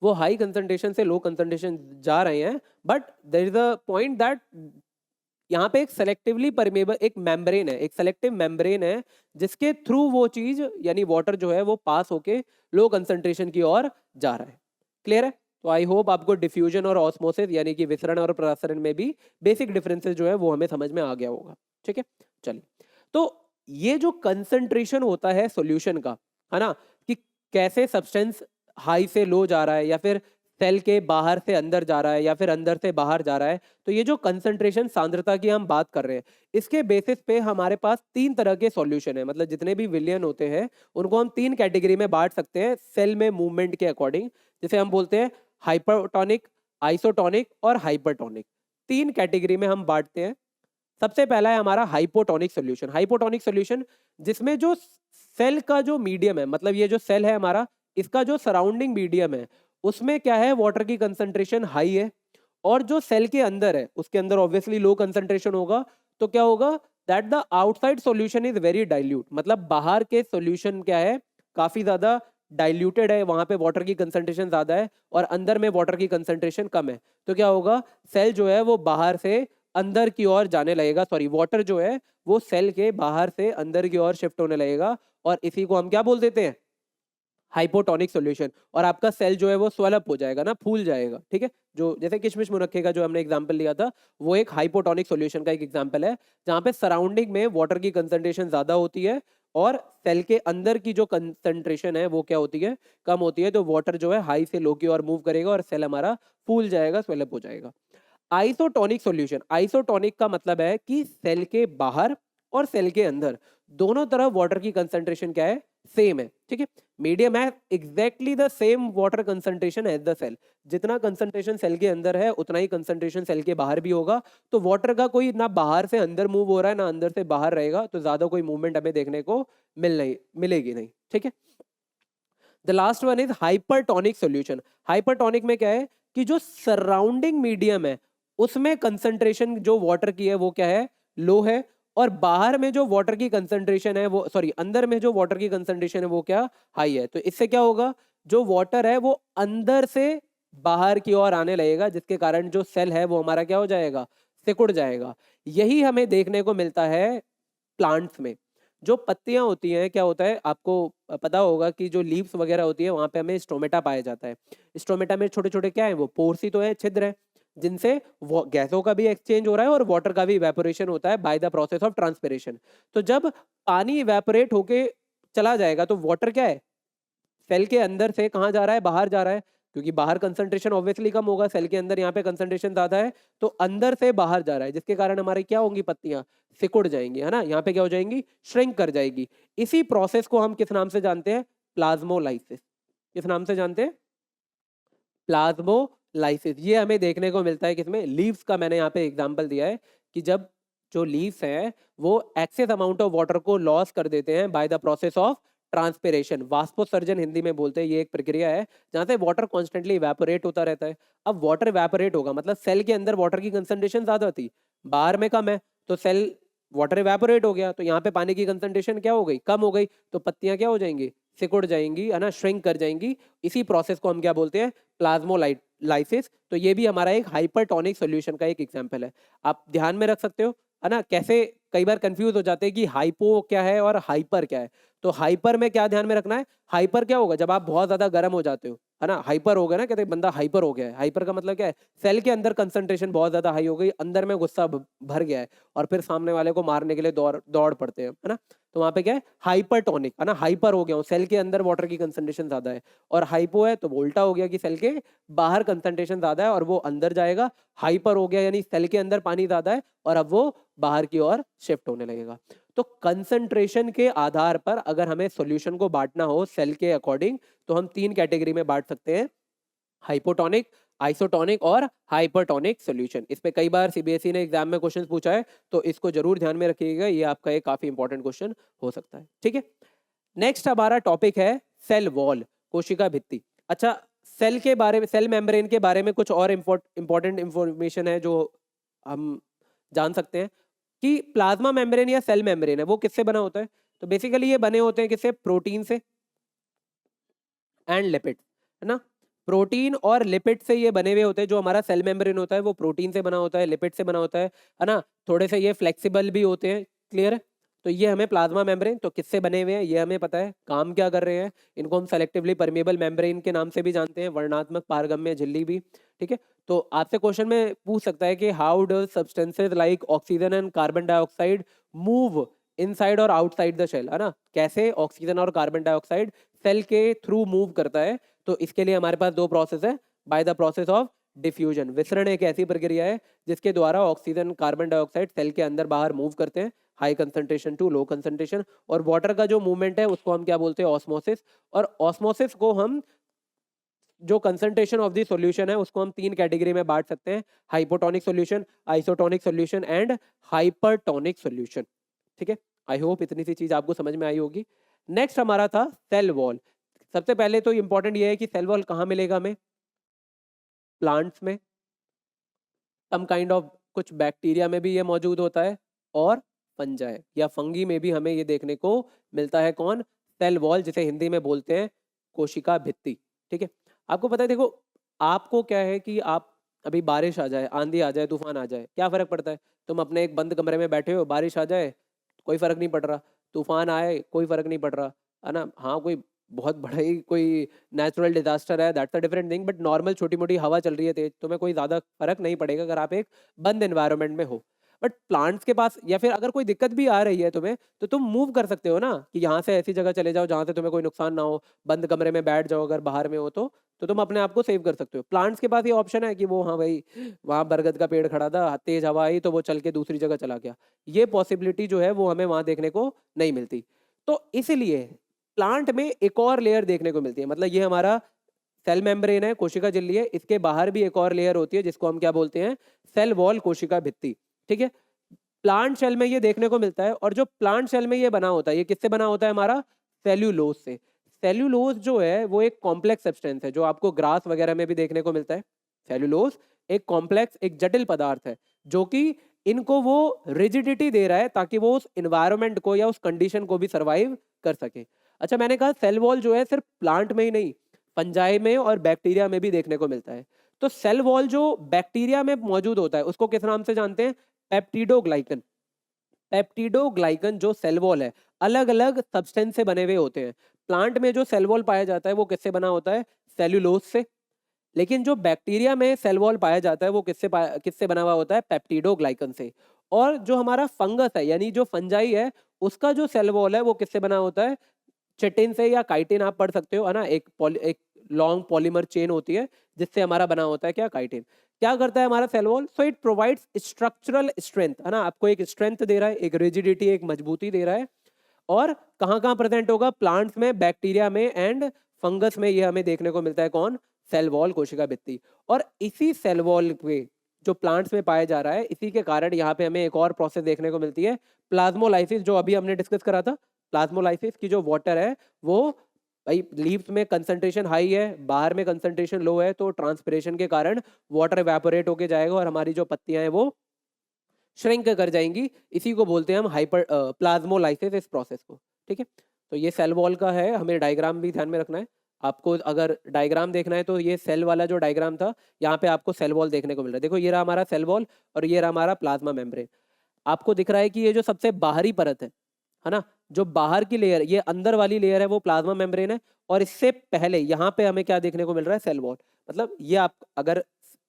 S1: वो हाई कंसंट्रेशन से लो कंसंट्रेशन जा रहे हैं, but there is a point that यहाँ पे एक सेलेक्टिवली परमेबल एक मेम्ब्रेन है, एक सेलेक्टिव मेम्ब्रेन है जिसके थ्रू वो चीज यानी वाटर जो है वो पास होके लो कंसंट्रेशन की ओर जा रहा है। क्लियर है? तो आई होप आपको डिफ्यूजन और ऑस्मोसिस यानी कि विसरण और प्रसरण में भी बेसिक डिफरेंसेस जो है वो हमें समझ में आ गया होगा, ठीक है। चलिए, तो ये जो कंसंट्रेशन होता है सॉल्यूशन का, है ना, कि कैसे सब्सटेंस हाई से लो जा रहा है या फिर सेल के बाहर से अंदर जा रहा है या फिर अंदर से बाहर जा रहा है। तो ये जो कंसंट्रेशन सांद्रता की हम बात कर रहे हैं, इसके बेसिस पे हमारे पास तीन तरह के सॉल्यूशन है, मतलब जितने भी विलियन होते हैं उनको हम तीन कैटेगरी में बांट सकते हैं सेल में मूवमेंट के अकॉर्डिंग। जैसे हम बोलते हैं हाइपरटोनिक, आइसोटोनिक और हाइपरटोनिक, तीन कैटेगरी में हम बांटते हैं। सबसे पहला है हमारा हाइपोटोनिक सॉल्यूशन। हाइपोटोनिक सॉल्यूशन जिसमें जो सेल का जो मीडियम है, मतलब ये जो सेल है हमारा, इसका जो सराउंडिंग मीडियम है उसमें क्या है, वाटर की कंसंट्रेशन हाई है, और जो सेल के अंदर है उसके अंदर ऑब्वियसली लो कंसंट्रेशन होगा। तो क्या होगा, that the outside solution is very dilute, मतलब बाहर के सॉल्यूशन क्या है, काफी ज्यादा डाइल्यूटेड है, वहां पे वाटर की कंसंट्रेशन ज्यादा है और अंदर में वाटर की कंसंट्रेशन कम है। तो क्या होगा, सेल जो है वो बाहर से अंदर की ओर जाने लगेगा, सॉरी वाटर जो है वो सेल के बाहर से अंदर की ओर शिफ्ट होने लगेगा, और इसी को हम क्या बोल देते हैं, हाइपोटोनिक सॉल्यूशन। और आपका सेल जो है वो स्वेलअप हो जाएगा ना, फूल जाएगा, ठीक है। जो जैसे किशमिश मुनक्के का जो हमने एग्जांपल लिया था, वो एक हाइपोटोनिक सॉल्यूशन का एक एग्जांपल है, जहां पे सराउंडिंग में वाटर की कंसंट्रेशन ज्यादा होती है और सेल के अंदर की जो कंसंट्रेशन है वो क्या होती है, कम होती है। तो वाटर जो है हाई से लो की ओर मूव करेगा और सेल हमारा फूल जाएगा, स्वेलअप हो जाएगा। आइसोटोनिक सॉल्यूशन, आइसोटोनिक का मतलब है कि सेल के बाहर और सेल के अंदर दोनों तरफ वाटर की कंसंट्रेशन क्या है, सेम है, ठीक है। मीडियम है exactly the same water concentration as the cell, जितना कंसंट्रेशन सेल के अंदर है उतना ही कंसंट्रेशन सेल के बाहर भी होगा। तो वाटर का कोई ना बाहर से अंदर मूव हो रहा है ना अंदर से बाहर रहेगा, तो ज्यादा कोई मूवमेंट हमें देखने को मिलेगी नहीं, ठीक है। The last one is hypertonic solution. Hypertonic में क्या है कि जो सराउंडिंग मीडियम है उसमें कंसंट्रेशन जो वाटर की है वो क्या है, लो है, और बाहर में जो वाटर की कंसंट्रेशन है वो, सॉरी अंदर में जो वाटर की कंसंट्रेशन है वो क्या, हाई है। तो इससे क्या होगा, जो वाटर है वो अंदर से बाहर की ओर आने लगेगा, जिसके कारण जो सेल है वो हमारा क्या हो जाएगा, सिकुड़ जाएगा। यही हमें देखने को मिलता है प्लांट्स में। जो पत्तियां होती हैं, क्या होता है आपको पता होगा कि जो लीव्स वगैरह होती है वहां पे हमें स्टोमेटा पाया जाता है। स्टोमेटा में छोटे छोटे क्या है, वो पोर्स ही तो है, छिद्र है, जिनसे गैसों का भी एक्सचेंज हो रहा है और वाटर का भी इवेपोरेशन होता है by the process of transpiration. तो जब पानी इवेपोरेट होके चला जाएगा तो वाटर क्या है, सेल के अंदर से कहाँ जा रहा है, बाहर जा रहा है, क्योंकि बाहर कंसंट्रेशन ऑब्वियसली कम होगा, सेल के अंदर यहाँ पे कंसंट्रेशन ज्यादा है, तो अंदर से बाहर जा रहा है, जिसके कारण हमारी क्या होंगी, पत्तियां सिकुड़ जाएंगी, है ना, यहाँ पे क्या हो जाएंगी, श्रिंक कर जाएगी। इसी प्रोसेस को हम किस नाम से जानते हैं, प्लाज्मोलाइसिस। किस नाम से जानते हैं, प्लाज्मोलाइसिस। ये हमें देखने को मिलता है किसमें, लीव्स का मैंने यहाँ पे एग्जांपल दिया है कि जब जो लीव्स हैं वो एक्सेस अमाउंट ऑफ वाटर को लॉस कर देते हैं by the process of transpiration, वाष्पोसर्जन हिंदी में बोलते हैं। ये एक प्रक्रिया है जहां से वाटर कॉन्स्टेंटली इवेपोरेट होता रहता है। अब वाटर इवेपोरेट होगा मतलब सेल के अंदर वाटर की कंसंट्रेशन ज्यादा थी, बाहर में कम है, तो सेल वाटर इवेपोरेट हो गया, तो यहाँ पे पानी की कंसंट्रेशन क्या हो गई, कम हो गई, तो पत्तियां क्या हो जाएंगी, सिकुड़ जाएंगी, है ना, श्रिंक कर जाएंगी। इसी प्रोसेस को हम क्या बोलते हैं, प्लाज्मोलाइसिस। तो ये भी हमारा एक हाइपरटोनिक सॉल्यूशन का एक एग्जांपल है, आप ध्यान में रख सकते हो, है ना। कैसे कई बार कंफ्यूज हो जाते हैं कि हाइपो क्या है और हाइपर क्या है। तो हाइपर में क्या ध्यान में रखना है, हाइपर क्या होगा, जब आप बहुत ज्यादा गर्म हो जाते हो, है ना, हाइपर हो गया ना, कहते हैं बंदा हाइपर हो गया है। हाइपर का मतलब क्या है, सेल के अंदर कंसंट्रेशन बहुत ज्यादा हाई हो गई, अंदर में गुस्सा भर गया है और फिर सामने वाले को मारने के लिए दौड़ दौड़ पड़ते हैं, है ना। तो वहां पे क्या है, हाइपरटोनिक, है ना, हाइपर हो गया हूँ, सेल के अंदर वाटर की कंसंट्रेशन ज्यादा है। और हाइपो है तो वो उल्टा हो गया कि सेल के बाहर कंसंट्रेशन ज्यादा है और वो अंदर जाएगा। हाइपर हो गया यानी सेल के अंदर पानी ज्यादा है और अब वो बाहर की ओर शिफ्ट होने लगेगा। तो कंसंट्रेशन के आधार पर अगर हमें सॉल्यूशन को बांटना हो सेल के अकॉर्डिंग, तो हम तीन कैटेगरी में बांट सकते हैं, हाइपोटोनिक, आइसोटोनिक और हाइपरटोनिक सॉल्यूशन। इस पे कई बार सीबीएसई ने एग्जाम में क्वेश्चन पूछा है, तो इसको जरूर ध्यान में रखिएगा, ये आपका एक काफी इंपॉर्टेंट क्वेश्चन हो सकता है, ठीक है। नेक्स्ट हमारा टॉपिक है सेल वॉल, कोशिका भित्ति। अच्छा, सेल के बारे में, सेल मेम्ब्रेन के बारे में कुछ और इंपॉर्टेंट इंफॉर्मेशन है जो हम जान सकते हैं कि प्लाज्मा मेम्ब्रेन या सेल मेम्ब्रेन है वो किससे बना होता है। तो बेसिकली ये बने होते हैं किससे, प्रोटीन से एंड लिपिड, है ना। प्रोटीन और लिपिड से ये बने हुए होते हैं। जो हमारा सेल मेम्ब्रेन होता है वो प्रोटीन से बना होता है, लिपिड से बना होता है ना। थोड़े से ये फ्लेक्सिबल भी होते हैं, क्लियर है। तो ये हमें प्लाज्मा मेम्ब्रेन तो किससे बने हुए हैं ये हमें पता है, काम क्या कर रहे हैं, इनको हम सेलेक्टिवली परमेबल मेम्ब्रेन के नाम से भी जानते हैं, वर्णात्मक पारगम्य झिल्ली भी, ठीक है। तो आपसे क्वेश्चन में पूछ सकता है कि how does substances like oxygen and carbon dioxide move inside और आउटसाइड द शेल, है ना, कैसे ऑक्सीजन और कार्बन डाइऑक्साइड सेल के थ्रू मूव करता है। तो इसके लिए हमारे पास दो प्रोसेस है, by the process of diffusion. विसरण एक ऐसी प्रक्रिया है जिसके द्वारा ऑक्सीजन कार्बन डाइऑक्साइड सेल के अंदर बाहर मूव करते हैं, high concentration to low concentration. और वाटर का जो मूवमेंट है उसको हम क्या बोलते हैं, ऑस्मोसिस। और ऑस्मोसिस को हम जो कंसंट्रेशन ऑफ द सॉल्यूशन है उसको हम 3 कैटेगरी में बांट सकते हैं, hypotonic solution, isotonic solution and hypertonic solution. ठीक है, आई होप इतनी सी चीज आपको समझ में आई होगी। नेक्स्ट हमारा था सेल वॉल। सबसे पहले तो इंपॉर्टेंट ये है कि सेल वॉल कहाँ मिलेगा हमें, प्लांट्स में, सम काइंड ऑफ कुछ बैक्टीरिया में भी ये मौजूद होता है, और फंजाई या फंगी में भी हमें ये देखने को मिलता है। कौन, सेल वॉल, जिसे हिंदी में बोलते हैं कोशिका भित्ति। ठीक है, आपको पता है, देखो आपको क्या है कि आप अभी बारिश आ जाए, आंधी आ जाए, तूफान आ जाए, क्या फर्क पड़ता है? तुम अपने एक बंद कमरे में बैठे हो, बारिश आ जाए कोई फर्क नहीं पड़ रहा, तूफान आए कोई फर्क नहीं पड़ रहा, है ना। हाँ, कोई बहुत बड़ा ही कोई नेचुरल डिजास्टर है, that's a different thing, but normal छोटी मोटी हवा चल रही है तेज, तुम्हें कोई ज्यादा फर्क नहीं पड़ेगा अगर आप एक बंद एनवायरनमेंट में हो। बट प्लांट्स के पास, या फिर अगर कोई दिक्कत भी आ रही है तुम्हें, तो तुम मूव कर सकते हो ना, कि यहाँ से ऐसी जगह चले जाओ जहाँ से तुम्हें कोई नुकसान ना हो, बंद कमरे में बैठ जाओ अगर बाहर में हो तो तुम अपने आप को सेव कर सकते हो। प्लांट्स के पास ये ऑप्शन है कि वो, हाँ भाई, वहाँ बरगद का पेड़ खड़ा था, तेज हवा आई तो वो चल के दूसरी जगह चला गया। ये पॉसिबिलिटी जो है वो हमें वहाँ देखने को नहीं मिलती। तो इसलिए प्लांट में एक और लेयर देखने को मिलती है, मतलब ये हमारा सेल मेम्ब्रेन है, कोशिका झिल्ली है, इसके बाहर भी एक और लेयर होती है जिसको हम क्या बोलते हैं, सेल वॉल, कोशिका भित्ति। ठीक है, प्लांट सेल में ये देखने को मिलता है। और जो प्लांट सेल में ये बना होता है, ये किससे बना होता है हमारा, सेल्यूलोज से। सेल्यूलोज जो है वो एक कॉम्प्लेक्स सब्सटेंस है, जो आपको ग्रास वगैरह में भी देखने को मिलता है। सेल्यूलोज एक कॉम्प्लेक्स, एक जटिल पदार्थ है जो कि इनको वो रिजिडिटी दे रहा है ताकि वो उस इन्वायरमेंट को या उस कंडीशन को भी सर्वाइव कर सके। अच्छा, मैंने कहा सेल वॉल जो है सिर्फ प्लांट में ही नहीं, फंजाई में और बैक्टीरिया में भी देखने को मिलता है। तो सेल वॉल जो बैक्टीरिया में मौजूद होता है उसको किस नाम से जानते हैं, पेप्टिडोग्लाइकन। पेप्टिडोग्लाइकन जो सेल वॉल है, अलग अलग सब्सटेंस से बने हुए होते हैं। प्लांट में जो सेल वॉल पाया जाता है वो किससे बना होता है, सेल्यूलोज से। लेकिन जो बैक्टीरिया में सेल वॉल पाया जाता है वो किससे बना हुआ होता है, पेप्टिडोग्लाइकन से। और जो हमारा फंगस है, यानी जो फंजाई है, उसका जो सेल वॉल है वो किससे बना होता है, चिटिन से, या काइटिन आप पढ़ सकते हो, है ना। एक लॉन्ग पॉलीमर चेन होती है जिससे हमारा बना होता है क्या, काइटिन। क्या करता है हमारा cell wall, so it provides structural strength, है ना, आपको एक स्ट्रेंथ दे रहा है, एक रिजिडिटी, एक मजबूती दे रहा है। और कहाँ कहाँ प्रेजेंट होगा, प्लांट्स में, बैक्टीरिया में एंड फंगस में, ये हमें देखने को मिलता है। कौन, सेल वॉल, कोशिका भित्ति। और इसी सेल वॉल पे जो प्लांट्स में पाया जा रहा है, इसी के कारण यहाँ पे हमें एक और प्रोसेस देखने को मिलती है, प्लाज्मोलाइसिस, जो अभी हमने डिस्कस करा था। प्लाज्मोलाइसिस की जो वाटर है वो, भाई लीव्स में कंसंट्रेशन हाई है, बाहर में कंसंट्रेशन लो है, तो ट्रांसपिरेशन के कारण वाटर इवेपोरेट होके जाएगा और हमारी जो पत्तियां हैं वो श्रिंक कर जाएंगी। इसी को बोलते हैं हम हाइपर प्लाज्मोलाइसिस, इस प्रोसेस को। ठीक है, तो ये सेल वॉल का है, हमें डायग्राम भी ध्यान में रखना है। आपको अगर डायग्राम देखना है तो ये सेल वाला जो डायग्राम था, यहाँ पे आपको सेल वॉल देखने को मिल रहा है। देखो, ये रहा हमारा सेल वॉल और ये रहा हमारा प्लाज्मा मेम्ब्रेन। आपको दिख रहा है कि ये जो सबसे बाहरी परत है ना, जो बाहर की लेयर, ये अंदर वाली लेयर है वो प्लाज्मा मेम्ब्रेन है। और इससे पहले यहाँ पे हमें क्या देखने को मिल रहा है, सेल वॉल। मतलब ये आप अगर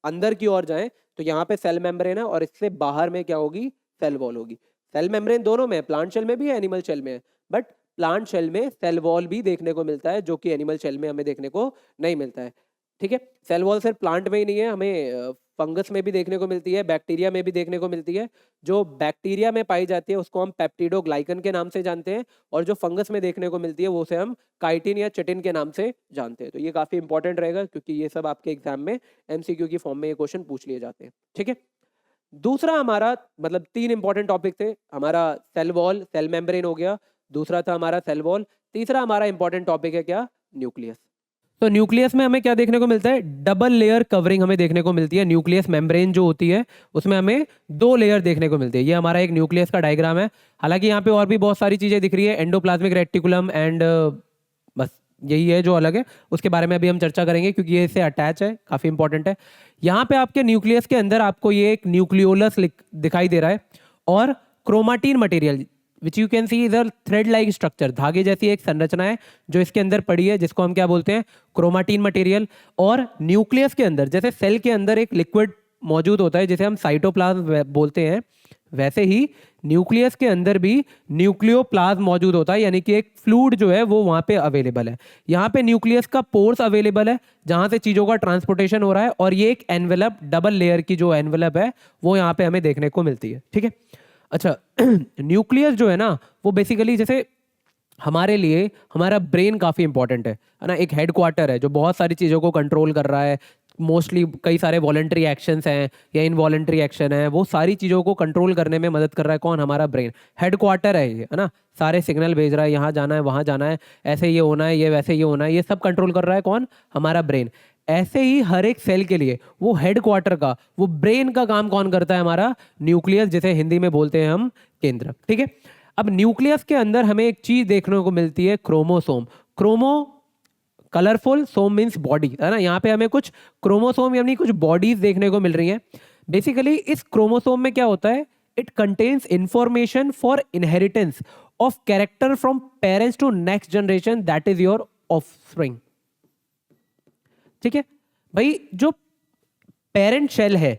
S1: अंदर की ओर जाएं तो यहाँ पे सेल मेम्ब्रेन है और इससे बाहर में क्या होगी, सेल वॉल होगी। सेल मेम्ब्रेन दोनों में है, प्लांट सेल में भी है, एनिमल सेल में है, बट प्लांट सेल में सेल वॉल भी देखने को मिलता है जो कि एनिमल सेल में हमें देखने को नहीं मिलता है। ठीक है, सेल वॉल सिर्फ प्लांट में ही नहीं है, हमें फंगस में भी देखने को मिलती है, बैक्टीरिया में भी देखने को मिलती है। जो बैक्टीरिया में पाई जाती है उसको हम पेप्टिडोग्लाइकन के नाम से जानते हैं, और जो फंगस में देखने को मिलती है वो उसे हम काइटिन या चिटिन के नाम से जानते हैं। तो ये काफी इंपॉर्टेंट रहेगा क्योंकि ये सब आपके एग्जाम में एमसीक्यू की फॉर्म में ये क्वेश्चन पूछ लिए जाते हैं। ठीक है, दूसरा हमारा, मतलब 3 इंपॉर्टेंट टॉपिक थे हमारा, सेल वॉल, सेल मेम्ब्रेन हो गया, दूसरा था हमारा सेल वॉल, तीसरा हमारा इंपॉर्टेंट टॉपिक है क्या, न्यूक्लियस। तो न्यूक्लियस में हमें क्या देखने को मिलता है, डबल लेयर कवरिंग हमें देखने को मिलती है। न्यूक्लियस मेम्ब्रेन जो होती है उसमें हमें 2 लेयर देखने को मिलती है। ये हमारा एक न्यूक्लियस का डायग्राम है। हालांकि यहाँ पे और भी बहुत सारी चीजें दिख रही है, एंडोप्लाज्मिक रेटिकुलम एंड बस यही है जो अलग है, उसके बारे में अभी हम चर्चा करेंगे क्योंकि ये इससे अटैच है, काफी इंपॉर्टेंट है। यहाँ पे आपके न्यूक्लियस के अंदर आपको ये एक न्यूक्लियोलस दिखाई दे रहा है, और chromatin material which you can see is a thread like structure, धागे जैसी एक संरचना है जो इसके अंदर पड़ी है, जिसको हम क्या बोलते हैं, क्रोमाटीन मटेरियल। और न्यूक्लियस के अंदर, जैसे सेल के अंदर एक लिक्विड मौजूद होता है जिसे हम साइटोप्लाज्म बोलते हैं, वैसे ही न्यूक्लियस के अंदर भी न्यूक्लियोप्लाज्म मौजूद होता है, यानी कि एक फ्लूइड जो है वो वहाँ पे अवेलेबल है। यहाँ पे न्यूक्लियस का पोर्स अवेलेबल है जहाँ से चीज़ों का ट्रांसपोर्टेशन हो रहा है, और ये एक एनवेलप, डबल लेयर की जो एनवेलप है वो यहाँ पे हमें देखने को मिलती है। ठीक है, अच्छा न्यूक्लियस जो है ना वो बेसिकली जैसे हमारे लिए हमारा ब्रेन काफ़ी इंपॉर्टेंट है ना, एक हेडक्वार्टर है जो बहुत सारी चीज़ों को कंट्रोल कर रहा है। मोस्टली कई सारे वॉलंटरी एक्शंस हैं या इनवॉलंटरी एक्शन है, वो सारी चीज़ों को कंट्रोल करने में मदद कर रहा है कौन? हमारा ब्रेन। हेडक्वार्टर है ये, है ना, सारे सिग्नल भेज रहा है, यहाँ जाना है, वहाँ जाना है, ऐसे ये होना है, ये वैसे ये होना है, ये सब कंट्रोल कर रहा है कौन? हमारा ब्रेन। ऐसे ही हर एक सेल के लिए वो हेडक्वार्टर का, वो ब्रेन का काम कौन करता है? हमारा न्यूक्लियस, जिसे हिंदी में बोलते हैं हम केंद्र। ठीक है, अब न्यूक्लियस के अंदर हमें एक चीज देखने को मिलती है, क्रोमोसोम। क्रोमो कलरफुल, सोम मीन्स बॉडी, है ना, यहाँ पे हमें कुछ क्रोमोसोम यानी कुछ बॉडीज देखने को मिल रही हैं। बेसिकली इस क्रोमोसोम में क्या होता है? It contains information for inheritance of character from parents to next generation, that is your offspring. ठीक है भाई, जो पेरेंट सेल है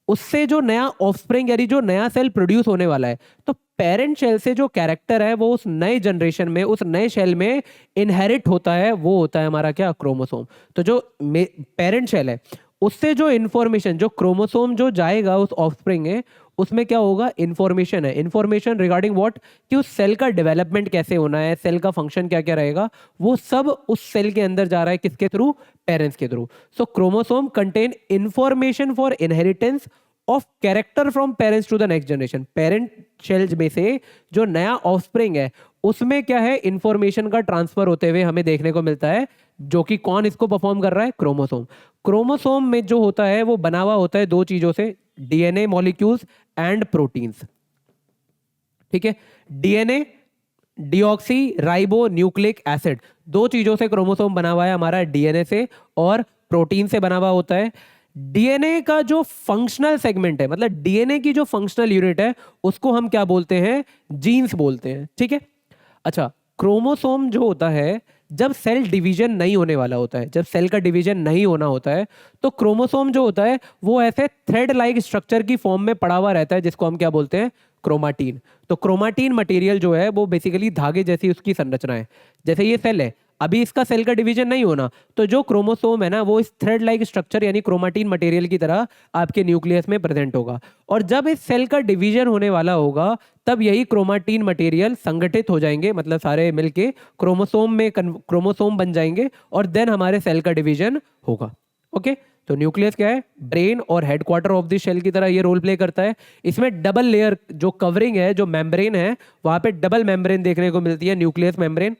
S1: उससे जो नया ऑफस्प्रिंग यानी जो नया सेल प्रोड्यूस होने वाला है, तो पेरेंट सेल से जो कैरेक्टर है वो उस नए जनरेशन में, उस नए सेल में इनहेरिट होता है, वो होता है हमारा क्या? क्रोमोसोम। तो जो पेरेंट सेल है उससे जो इंफॉर्मेशन, जो क्रोमोसोम जो जाएगा उस ऑफस्प्रिंग है, उसमें क्या होगा? इंफॉर्मेशन है। Information regarding what? कि उस सेल का डेवलपमेंट कैसे होना है, सेल का फंक्शन क्या क्या रहेगा, वो सब उस सेल के अंदर जा रहा है, किसके थ्रू? पेरेंट्स के through. So chromosome contain information for inheritance of character from parents to the next generation. Parent cells में से जो नया ऑफस्प्रिंग है उसमें क्या है? इंफॉर्मेशन का ट्रांसफर होते हुए हमें देखने को मिलता है, जो कि कौन इसको परफॉर्म कर रहा है? क्रोमोसोम। क्रोमोसोम में जो होता है वो बना हुआ होता है दो चीजों से, डीएनए मॉलिक्यूल्स एंड प्रोटीन्स। ठीक है, DNA deoxy ribo nucleic acid, दो चीजों से क्रोमोसोम बना हुआ है हमारा, डीएनए से और प्रोटीन से बना हुआ होता है। डीएनए का जो फंक्शनल सेगमेंट है, मतलब डीएनए की जो फंक्शनल यूनिट है, उसको हम क्या बोलते हैं? जीन्स बोलते हैं। ठीक है, अच्छा क्रोमोसोम जो होता है, जब सेल डिवीजन नहीं होने वाला होता है, जब सेल का डिवीजन नहीं होना होता है, तो क्रोमोसोम जो होता है वो ऐसे थ्रेड लाइक स्ट्रक्चर की फॉर्म में पड़ा हुआ रहता है, जिसको हम क्या बोलते हैं? क्रोमाटीन। तो क्रोमाटीन मटेरियल जो है वो बेसिकली धागे जैसी उसकी संरचना है। जैसे ये सेल है, अभी इसका सेल का डिवीजन नहीं होना, तो जो क्रोमोसोम है ना वो इस थ्रेड लाइक स्ट्रक्चर यानी क्रोमाटीन मटेरियल की तरह आपके न्यूक्लियस में प्रेजेंट होगा। और जब इस सेल का डिवीजन होने वाला होगा, तब यही क्रोमाटीन मटेरियल संगठित हो जाएंगे, मतलब सारे मिलके क्रोमोसोम में क्रोमोसोम बन जाएंगे, और देन हमारे सेल का डिवीजन होगा। ओके, तो न्यूक्लियस क्या है? ब्रेन और हेडक्वार्टर ऑफ द सेल की तरह ये रोल प्ले करता है। इसमें डबल लेयर जो कवरिंग है, जो मेम्ब्रेन है, वहां पे डबल मेम्ब्रेन देखने को मिलती है, न्यूक्लियस मेम्ब्रेन।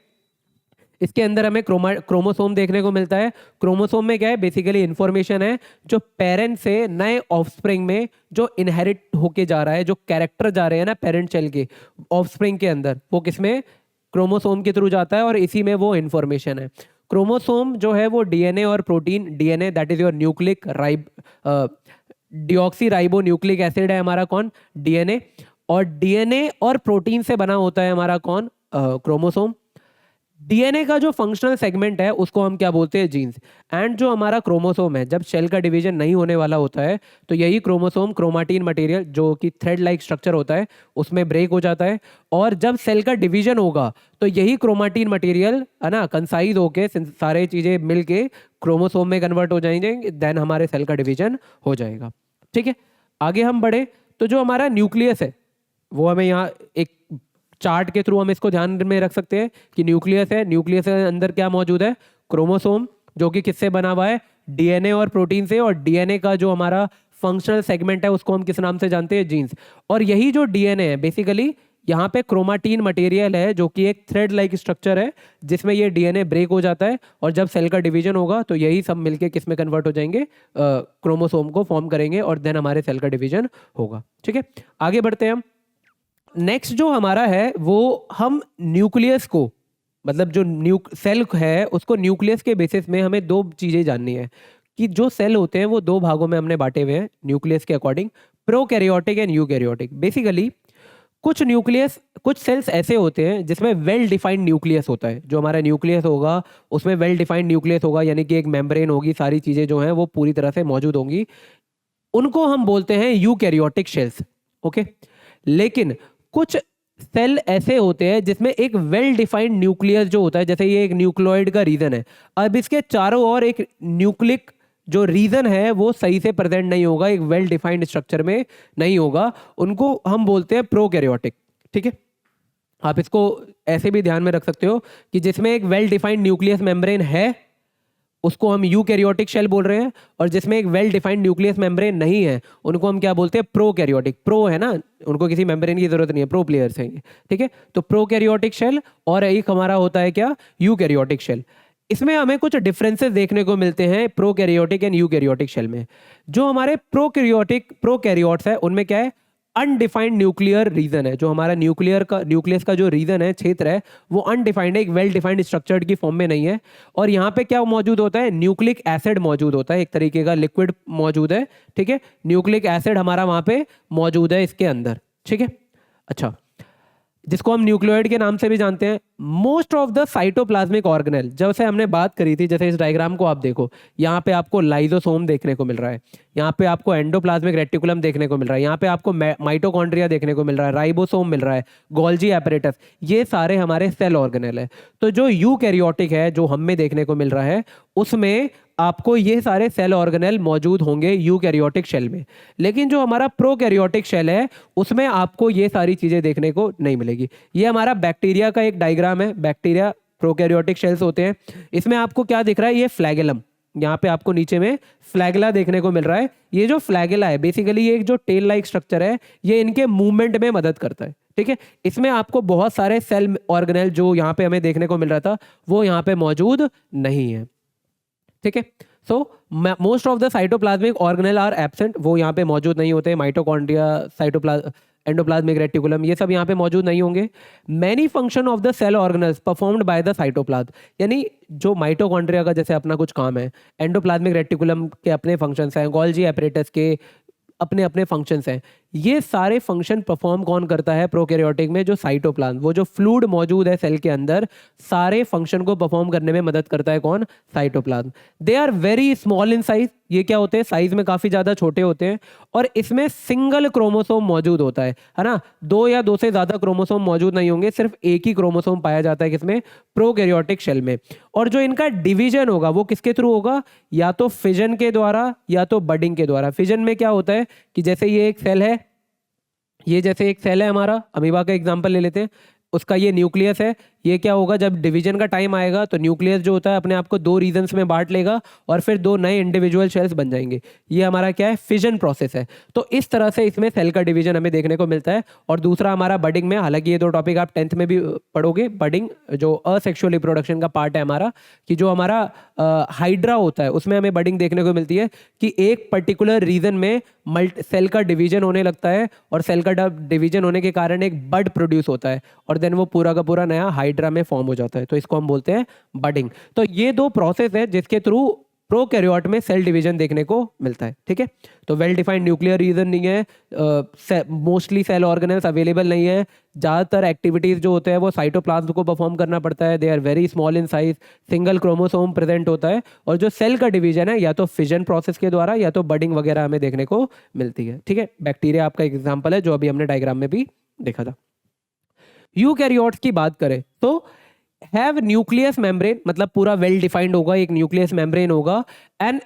S1: इसके अंदर हमें क्रोमोसोम देखने को मिलता है। क्रोमोसोम में क्या है? बेसिकली इंफॉर्मेशन है जो पेरेंट से नए ऑफस्प्रिंग में जो इनहेरिट होके जा रहा है, जो कैरेक्टर जा रहे हैं ना पेरेंट सेल के ऑफस्प्रिंग के अंदर, वो किसमें? क्रोमोसोम के थ्रू जाता है, और इसी में वो इंफॉर्मेशन है। क्रोमोसोम जो है वो डीएनए और protein, DNA that is your nucleic deoxy ribo nucleic acid है हमारा कौन? डीएनए। और डीएनए और प्रोटीन से बना होता है हमारा कौन? क्रोमोसोम। डीएनए का जो फंक्शनल सेगमेंट है उसको हम क्या बोलते हैं? जीन्स। एंड जो हमारा क्रोमोसोम है, जब सेल का डिवीजन नहीं होने वाला होता है, तो यही क्रोमोसोम क्रोमाटीन मटेरियल जो कि थ्रेड लाइक स्ट्रक्चर होता है उसमें ब्रेक हो जाता है, और जब सेल का डिवीजन होगा तो यही क्रोमाटीन मटेरियल है ना कंसाइज होके सारे चीजें मिलके क्रोमोसोम में कन्वर्ट हो जाएंगे, देन हमारे सेल का डिवीजन हो जाएगा। ठीक है, आगे हम बढ़े तो जो हमारा न्यूक्लियस है वो हमें यहाँ एक चार्ट के थ्रू हम इसको ध्यान में रख सकते हैं कि न्यूक्लियस है, न्यूक्लियस के अंदर क्या मौजूद है? क्रोमोसोम, जो कि किससे बना हुआ है? डीएनए और प्रोटीन से। और डीएनए का जो हमारा फंक्शनल सेगमेंट है उसको हम किस नाम से जानते हैं? जीन्स। और यही जो डीएनए है बेसिकली यहाँ पे क्रोमाटीन मटेरियल है, जो कि एक थ्रेड लाइक स्ट्रक्चर है, जिसमें ये डीएनए ब्रेक हो जाता है, और जब सेल का डिवीजन होगा तो यही सब मिलके किस में कन्वर्ट हो जाएंगे? क्रोमोसोम को फॉर्म करेंगे, और देन हमारे सेल का डिवीजन होगा। ठीक है, आगे बढ़ते हैं हम। नेक्स्ट जो हमारा है वो हम न्यूक्लियस को, मतलब जो सेल है उसको न्यूक्लियस के बेसिस में हमें दो चीजें जाननी है कि जो सेल होते हैं वो दो भागों में हमने बांटे हुए हैं न्यूक्लियस के according, prokaryotic and eukaryotic. Basically कुछ सेल्स ऐसे होते हैं जिसमें वेल डिफाइंड न्यूक्लियस होता है। जो हमारा न्यूक्लियस होगा उसमें वेल डिफाइंड न्यूक्लियस होगा, यानी कि एक मेम्ब्रेन होगी, सारी चीजें जो हैं वो पूरी तरह से मौजूद होंगी। उनको हम बोलते हैं यूकैरियोटिक शेल्स। ओके, लेकिन कुछ सेल ऐसे होते हैं जिसमें एक वेल डिफाइंड न्यूक्लियस जो होता है, जैसे ये एक न्यूक्लियोइड का रीजन है, अब इसके चारों ओर एक न्यूक्लिक जो रीजन है वो सही से प्रेजेंट नहीं होगा, एक वेल डिफाइंड स्ट्रक्चर में नहीं होगा, उनको हम बोलते हैं प्रोकैरियोटिक। ठीक है, आप इसको ऐसे भी ध्यान में रख सकते हो कि जिसमें एक वेल डिफाइंड न्यूक्लियस मेम्ब्रेन है उसको हम यूकैरियोटिक शेल बोल रहे हैं, और जिसमें एक वेल डिफाइंड न्यूक्लियस मेम्ब्रेन नहीं है उनको हम क्या बोलते हैं, प्रोकैरियोटिक। प्रो है ना, उनको किसी मेम्ब्रेन की जरूरत नहीं है, प्रो प्लेयर्स हैं ये। ठीक है, तो प्रोकैरियोटिक शेल और एक हमारा होता है क्या, यूकैरियोटिक शेल। इसमें हमें कुछ डिफरेंसेस देखने को मिलते हैं प्रोकैरियोटिक एंड यूकैरियोटिक शेल में। जो हमारे प्रोकैरियोट्स है उनमें क्या है, अनडिफाइंड न्यूक्लियर रीजन है। जो हमारा न्यूक्लियस का जो रीजन है, क्षेत्र है, वो अनडिफाइंड है, एक वेल डिफाइंड स्ट्रक्चर्ड की फॉर्म में नहीं है। और यहाँ पे क्या मौजूद होता है, न्यूक्लिक एसिड मौजूद होता है, एक तरीके का लिक्विड मौजूद है। ठीक है, न्यूक्लिक एसिड हमारा वहां पे मौजूद है इसके अंदर। ठीक है, अच्छा, जिसको हम न्यूक्लियोइड के नाम से भी जानते हैं। Most of the cytoplasmic organelle, जब से हमने बात करी थी, जैसे इस डायग्राम को आप देखो, यहाँ पे आपको लाइजोसोम देखने को मिल रहा है, यहाँ पे आपको एंडोप्लाज्मिक रेटिकुलम देखने को मिल रहा है, यहाँ पे आपको माइटोकॉन्ड्रिया देखने को मिल रहा है, राइबोसोम मिल रहा है, गोल्जी एपरेटस, ये सारे हमारे सेल ऑर्गेनेल है। तो जो यूकैरियोटिक है, जो हमें देखने को मिल रहा है, उसमें आपको ये सारे सेल ऑर्गेनेल मौजूद होंगे यूकैरियोटिक शेल में। लेकिन जो हमारा प्रोकैरियोटिक शेल है उसमें आपको ये सारी चीजें देखने को नहीं मिलेगी। ये हमारा बैक्टीरिया का एक डायग्राम है, बैक्टीरिया प्रोकैरियोटिक शेल्स होते हैं। इसमें आपको क्या दिख रहा है, ये फ्लैगेलम, यहाँ पे आपको नीचे में फ्लैगेला देखने को मिल रहा है। ये जो फ्लैगेला है बेसिकली ये एक जो टेल लाइक स्ट्रक्चर है, ये इनके मूवमेंट में मदद करता है। ठीक है, इसमें आपको बहुत सारे सेल ऑर्गेनेल जो यहाँ पे हमें देखने को मिल रहा था वो यहाँ पे मौजूद नहीं है। ठीक है, so most of the cytoplasmic organelle are absent, वो यहाँ पे मौजूद नहीं होते। माइटोकॉन्ड्रिया, एंडोप्लाज्मिक रेटिकुलम, ये सब यहाँ पे मौजूद नहीं होंगे। Many function of the cell organelles performed by the cytoplasm, यानी जो माइटोकॉन्ड्रिया का जैसे अपना कुछ काम है, एंडोप्लाज्मिक रेटिकुलम के अपने फंक्शंस हैं, गोल्जी एपरेटस के अपने अपने फंक्शंस हैं, ये सारे फंक्शन परफॉर्म कौन करता है प्रोकैरियोटिक में, जो साइटोप्लाज्म, वो जो फ्लूइड मौजूद है सेल के अंदर, सारे फंक्शन को परफॉर्म करने में मदद करता है कौन, cytoplasm. They are very small in size, ये क्या होते हैं, साइज में काफी ज्यादा छोटे होते हैं, और इसमें सिंगल क्रोमोसोम मौजूद होता है ना, दो या दो से ज्यादा क्रोमोसोम मौजूद नहीं होंगे, सिर्फ एक ही क्रोमोसोम पाया जाता है किसमें, प्रोकैरियोटिक शेल में। और जो इनका डिवीजन होगा वो किसके थ्रू होगा, या तो फिजन के द्वारा या तो बडिंग के द्वारा। फिजन में क्या होता है कि जैसे ये एक सेल है, ये जैसे एक सेल है हमारा, अमीबा का एग्जांपल ले लेते हैं, उसका ये न्यूक्लियस है, ये क्या होगा जब डिवीजन का टाइम आएगा तो न्यूक्लियस जो होता है अपने आप को दो रीजन्स में बांट लेगा और फिर दो नए इंडिविजुअल शेल्स बन जाएंगे। ये हमारा क्या है, फिजन प्रोसेस है। तो इस तरह से इसमें सेल का डिवीजन हमें देखने को मिलता है। और दूसरा हमारा बडिंग में, हालांकि ये दो टॉपिक आप 10th में भी पढ़ोगे, बडिंग जो असेक्सुअल रिप्रोडक्शन का पार्ट है हमारा, कि जो हमारा हाइड्रा होता है उसमें हमें बडिंग देखने को मिलती है कि एक पर्टिकुलर रीजन में सेल का डिवीजन होने लगता है और सेल का डिवीजन होने के कारण एक बड प्रोड्यूस होता है और देन वो पूरा का पूरा नया हाइड्रा में फॉर्म हो जाता है। तो इसको हम बोलते हैं बडिंग। तो ये दो प्रोसेस है जिसके थ्रू प्रोकैरियोट में सेल डिवीजन देखने को मिलता है। ठीक है, तो वेल डिफाइंड न्यूक्लियर रीजन नहीं है, मोस्टली सेल ऑर्गेनेल्स अवेलेबल नहीं है, ज़्यादातर एक्टिविटीज जो होते हैं वो साइटोप्लाज्म को परफॉर्म करना पड़ता है, they are very small in size, single chromosome present होता है, और जो सेल का डिवीजन है या तो फिजन प्रोसेस के द्वारा या तो बडिंग वगैरह हमें देखने को मिलती है। ठीक है, बैक्टीरिया आपका एग्जाम्पल है जो अभी हमने डायग्राम में भी देखा था। यूकैरियोट्स की बात करें तो हैव न्यूक्लियस मेम्ब्रेन, मतलब पूरा वेल डिफाइंड होगा, एक न्यूक्लियस मेम्ब्रेन होगा, एंड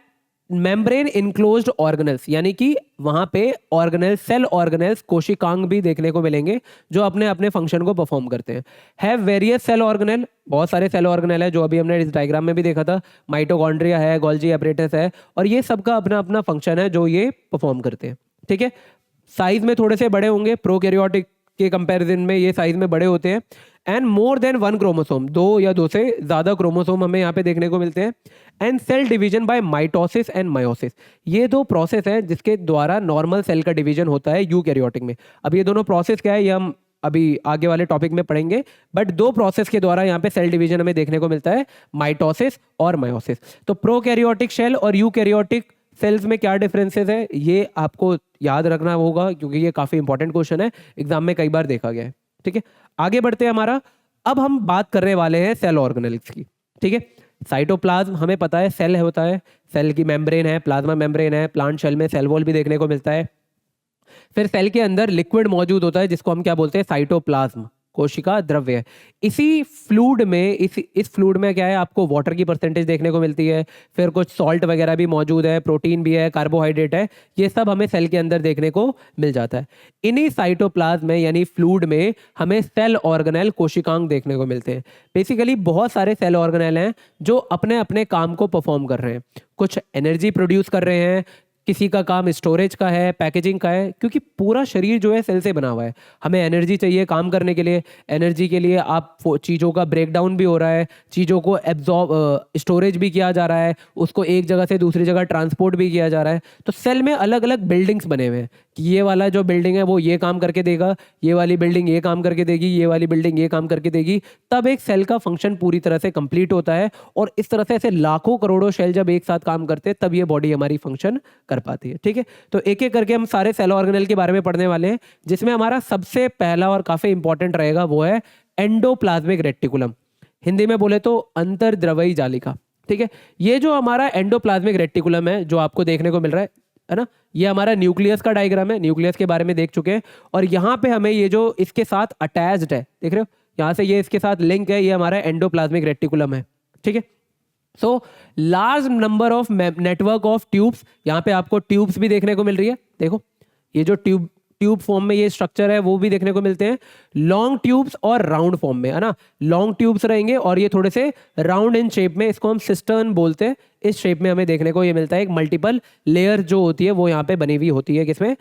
S1: मेम्ब्रेन इनक्लोज्ड ऑर्गेनेल्स, यानी कि वहां पे ऑर्गेनेल्स, सेल ऑर्गेनेल्स, कोशिकांग भी देखने को मिलेंगे जो अपने अपने फंक्शन को परफॉर्म करते हैं। हैव वेरियस सेल ऑर्गेनेल, बहुत सारे सेल ऑर्गेनेल है जो अभी हमने इस डायग्राम में भी देखा था, माइटोकॉन्ड्रिया है, गोल्जी एपरेटस है, और ये सबका अपना अपना फंक्शन है जो ये परफॉर्म करते हैं। ठीक है, साइज में थोड़े से बड़े होंगे, प्रोकैरियोटिक के कंपैरिजन में ये साइज में बड़े होते हैं, and more than one chromosome, दो या दो से ज्यादा क्रोमोसोम हमें यहाँ पे देखने को मिलते हैं, and cell division by mitosis and meiosis, ये दो प्रोसेस है जिसके द्वारा नॉर्मल सेल का डिवीजन होता है यूकैरियोटिक में। अब ये दोनों प्रोसेस क्या है ये हम अभी आगे वाले टॉपिक में पढ़ेंगे, बट दो प्रोसेस के द्वारा यहाँ पे सेल डिवीजन हमें देखने को मिलता है, माइटोसिस और मायोसिस। तो प्रोकैरियोटिक सेल और यूकैरियोटिक सेल्स में क्या डिफरेंसेस है ये आपको याद रखना होगा क्योंकि ये काफी इंपॉर्टेंट क्वेश्चन है, एग्जाम में कई बार देखा गया है। ठीक है, आगे बढ़ते हैं। अब हम बात करने वाले हैं सेल ऑर्गेनेल्स की। ठीक है, साइटोप्लाज्म हमें पता है सेल होता है, सेल की मेम्ब्रेन है, प्लाज्मा मेम्ब्रेन है, प्लांट सेल में सेल वॉल भी देखने को मिलता है। फिर सेल के अंदर लिक्विड मौजूद होता है जिसको हम क्या बोलते हैं, साइटोप्लाज्म, कोशिका द्रव्य। इसी फ्लूइड में इस फ्लूइड में क्या है, आपको वाटर की परसेंटेज देखने को मिलती है, फिर कुछ सॉल्ट वगैरह भी मौजूद है, प्रोटीन भी है, कार्बोहाइड्रेट है, ये सब हमें सेल के अंदर देखने को मिल जाता है। इन्हीं साइटोप्लाज्म में यानी फ्लूइड में हमें सेल ऑर्गेनेल, कोशिकांग देखने को मिलते हैं। बेसिकली बहुत सारे सेल ऑर्गेनेल हैं जो अपने अपने काम को परफॉर्म कर रहे हैं। कुछ एनर्जी प्रोड्यूस कर रहे हैं, किसी का काम स्टोरेज का है, पैकेजिंग का है, क्योंकि पूरा शरीर जो है सेल से बना हुआ है। हमें एनर्जी चाहिए काम करने के लिए, एनर्जी के लिए आप चीज़ों का ब्रेकडाउन भी हो रहा है, चीज़ों को एब्जॉर्ब स्टोरेज भी किया जा रहा है, उसको एक जगह से दूसरी जगह ट्रांसपोर्ट भी किया जा रहा है। तो सेल में अलग अलग बिल्डिंग्स बने हुए हैं कि ये वाला जो बिल्डिंग है वो ये काम करके देगा, ये वाली बिल्डिंग ये काम करके देगी, ये वाली बिल्डिंग ये काम करके देगी, तब एक सेल का फंक्शन पूरी तरह से कंप्लीट होता है। और इस तरह से ऐसे लाखों करोड़ों सेल जब एक साथ काम करते हैं तब ये बॉडी हमारी फंक्शन कर पाती है। ठीक है, तो एक एक करके हम सारे सेल ऑर्गेनेल के बारे में पढ़ने वाले हैं, जिसमें हमारा सबसे पहला और काफी इंपॉर्टेंट रहेगा वो है एंडोप्लाज्मिक रेटिकुलम, हिंदी में बोले तो अंतर्द्रवयी जालिका। ठीक है, ये जो हमारा एंडोप्लाज्मिक रेटिकुलम है जो आपको देखने को मिल रहा है ना, ये हमारा न्यूक्लियस का डायग्राम है, न्यूक्लियस के बारे में देख चुके हैं। और यहाँ पे हमें ये जो इसके साथ अटैच्ड है, देख रहे हो, यहाँ से ये इसके साथ लिंक है, ये हमारा एंडोप्लाज्मिक रेटिकुलम है। ठीक है, so large number of network of tubes, यहाँ पे आपको ट्यूब्स भी देखने को मिल रही है, देखो ये जो ट्यूब फॉर्म में ये स्ट्रक्चर है वो भी देखने को मिलते हैं। लॉन्ग ट्यूब्स और राउंड फॉर्म में, है ना, लॉन्ग ट्यूब्स रहेंगे और ये थोड़े से राउंड इन शेप में, इसको हम सिस्टर्न बोलते हैं। इस शेप में हमें देखने को ये मिलता है, एक मल्टीपल लेयर जो होती है वो यहाँ पे बनी हुई होती है, किसमें,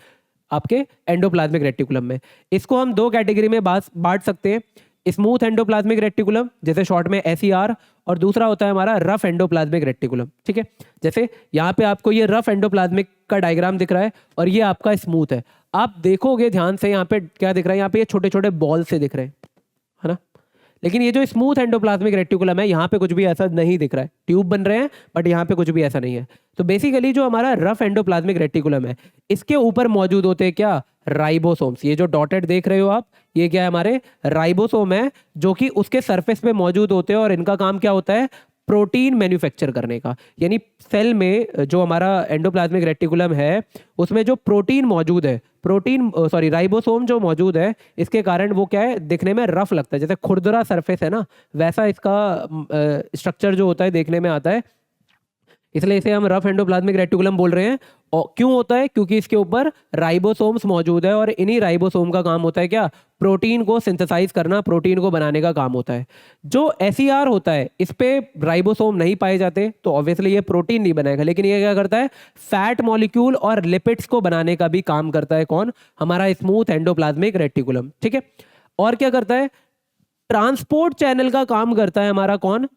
S1: आपके एंडोप्लाज्मिक रेटिकुलम में। इसको हम दो कैटेगरी में बांट सकते हैं, स्मूथ एंडोप्लाज्मिक रेटिकुलम जैसे शॉर्ट में SER, और दूसरा होता है हमारा रफ एंडोप्लाज्मिक रेटिकुलम। ठीक है, जैसे यहाँ पे आपको ये रफ एंडोप्लाज्मिक का डायग्राम दिख रहा है और ये आपका स्मूथ है। आप देखोगे ध्यान से, यहाँ पे क्या दिख रहा है, यहाँ पे ये छोटे छोटे बॉल से दिख रहे हैं, है ना, लेकिन ये जो स्मूथ एंडोप्लाज्मिक रेटिकुलम है यहाँ पे कुछ भी ऐसा नहीं दिख रहा है, ट्यूब बन रहे हैं बट यहाँ पे कुछ भी ऐसा नहीं है। तो बेसिकली जो हमारा रफ एंडोप्लाज्मिक रेटिकुलम है, इसके ऊपर मौजूद होते हैं क्या, राइबोसोम्स। ये जो डॉटेड देख रहे हो आप, ये क्या है, हमारे राइबोसोम है जो कि उसके सरफेस पे मौजूद होते हैं और इनका काम क्या होता है, प्रोटीन मैन्युफैक्चर करने का। यानी सेल में जो हमारा एंडोप्लाज्मिक रेटिकुलम है उसमें जो प्रोटीन मौजूद है, राइबोसोम जो मौजूद है, इसके कारण वो क्या है, दिखने में रफ लगता है, जैसे खुरदरा सरफेस है ना, वैसा इसका स्ट्रक्चर जो होता है देखने में आता है, इसलिए इसे हम रफ एंडोप्लाज्मिक रेटिकुलम बोल रहे हैं। और क्यों होता है, क्योंकि इसके ऊपर राइबोसोम्स मौजूद है और इन्हीं राइबोसोम का काम होता है क्या, प्रोटीन को सिंथेसाइज करना, प्रोटीन को बनाने का काम होता है। जो SER होता है इस पे राइबोसोम नहीं पाए जाते तो ऑब्वियसली ये प्रोटीन नहीं बनाएगा, लेकिन ये क्या करता है, फैट मॉलिक्यूल और लिपिड्स को बनाने का भी काम करता है। कौन, हमारा स्मूथ एंडोप्लाज्मिक रेटिकुलम। ठीक है, और क्या करता है, ट्रांसपोर्ट चैनल का काम करता है हमारा, कौन,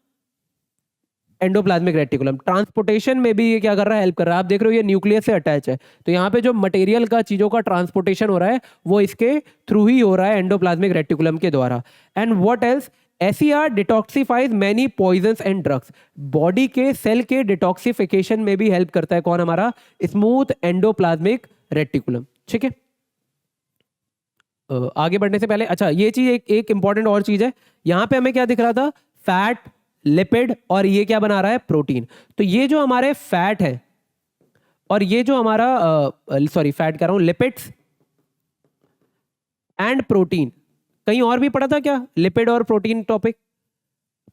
S1: एंडोप्लाज्मिक रेटिकुलम। ट्रांसपोर्टेशन में भी ये क्या कर रहा है, हेल्प कर रहा है। आप देख रहे हो ये न्यूक्लियस से अटैच है, तो यहाँ पे जो मटेरियल का, चीजों का ट्रांसपोर्टेशन हो रहा है वो इसके थ्रू ही हो रहा है, एंडोप्लाज्मिक रेटिकुलम के द्वारा। And what else, SER detoxifies many poisons and drugs. Body के सेल के डिटॉक्सिफिकेशन में भी हेल्प करता है, कौन, हमारा स्मूथ एंडोप्लाज्मिक रेटिकुलम। ठीक है, आगे बढ़ने से पहले, अच्छा ये चीज एक इंपॉर्टेंट और चीज है, यहाँ पे हमें क्या दिख रहा था, फैट, लिपिड, और ये क्या बना रहा है, प्रोटीन। तो ये जो हमारे फैट है और ये जो हमारा फैट कह रहा हूं, लिपिड्स एंड प्रोटीन, कहीं और भी पढ़ा था क्या, लिपिड और प्रोटीन टॉपिक?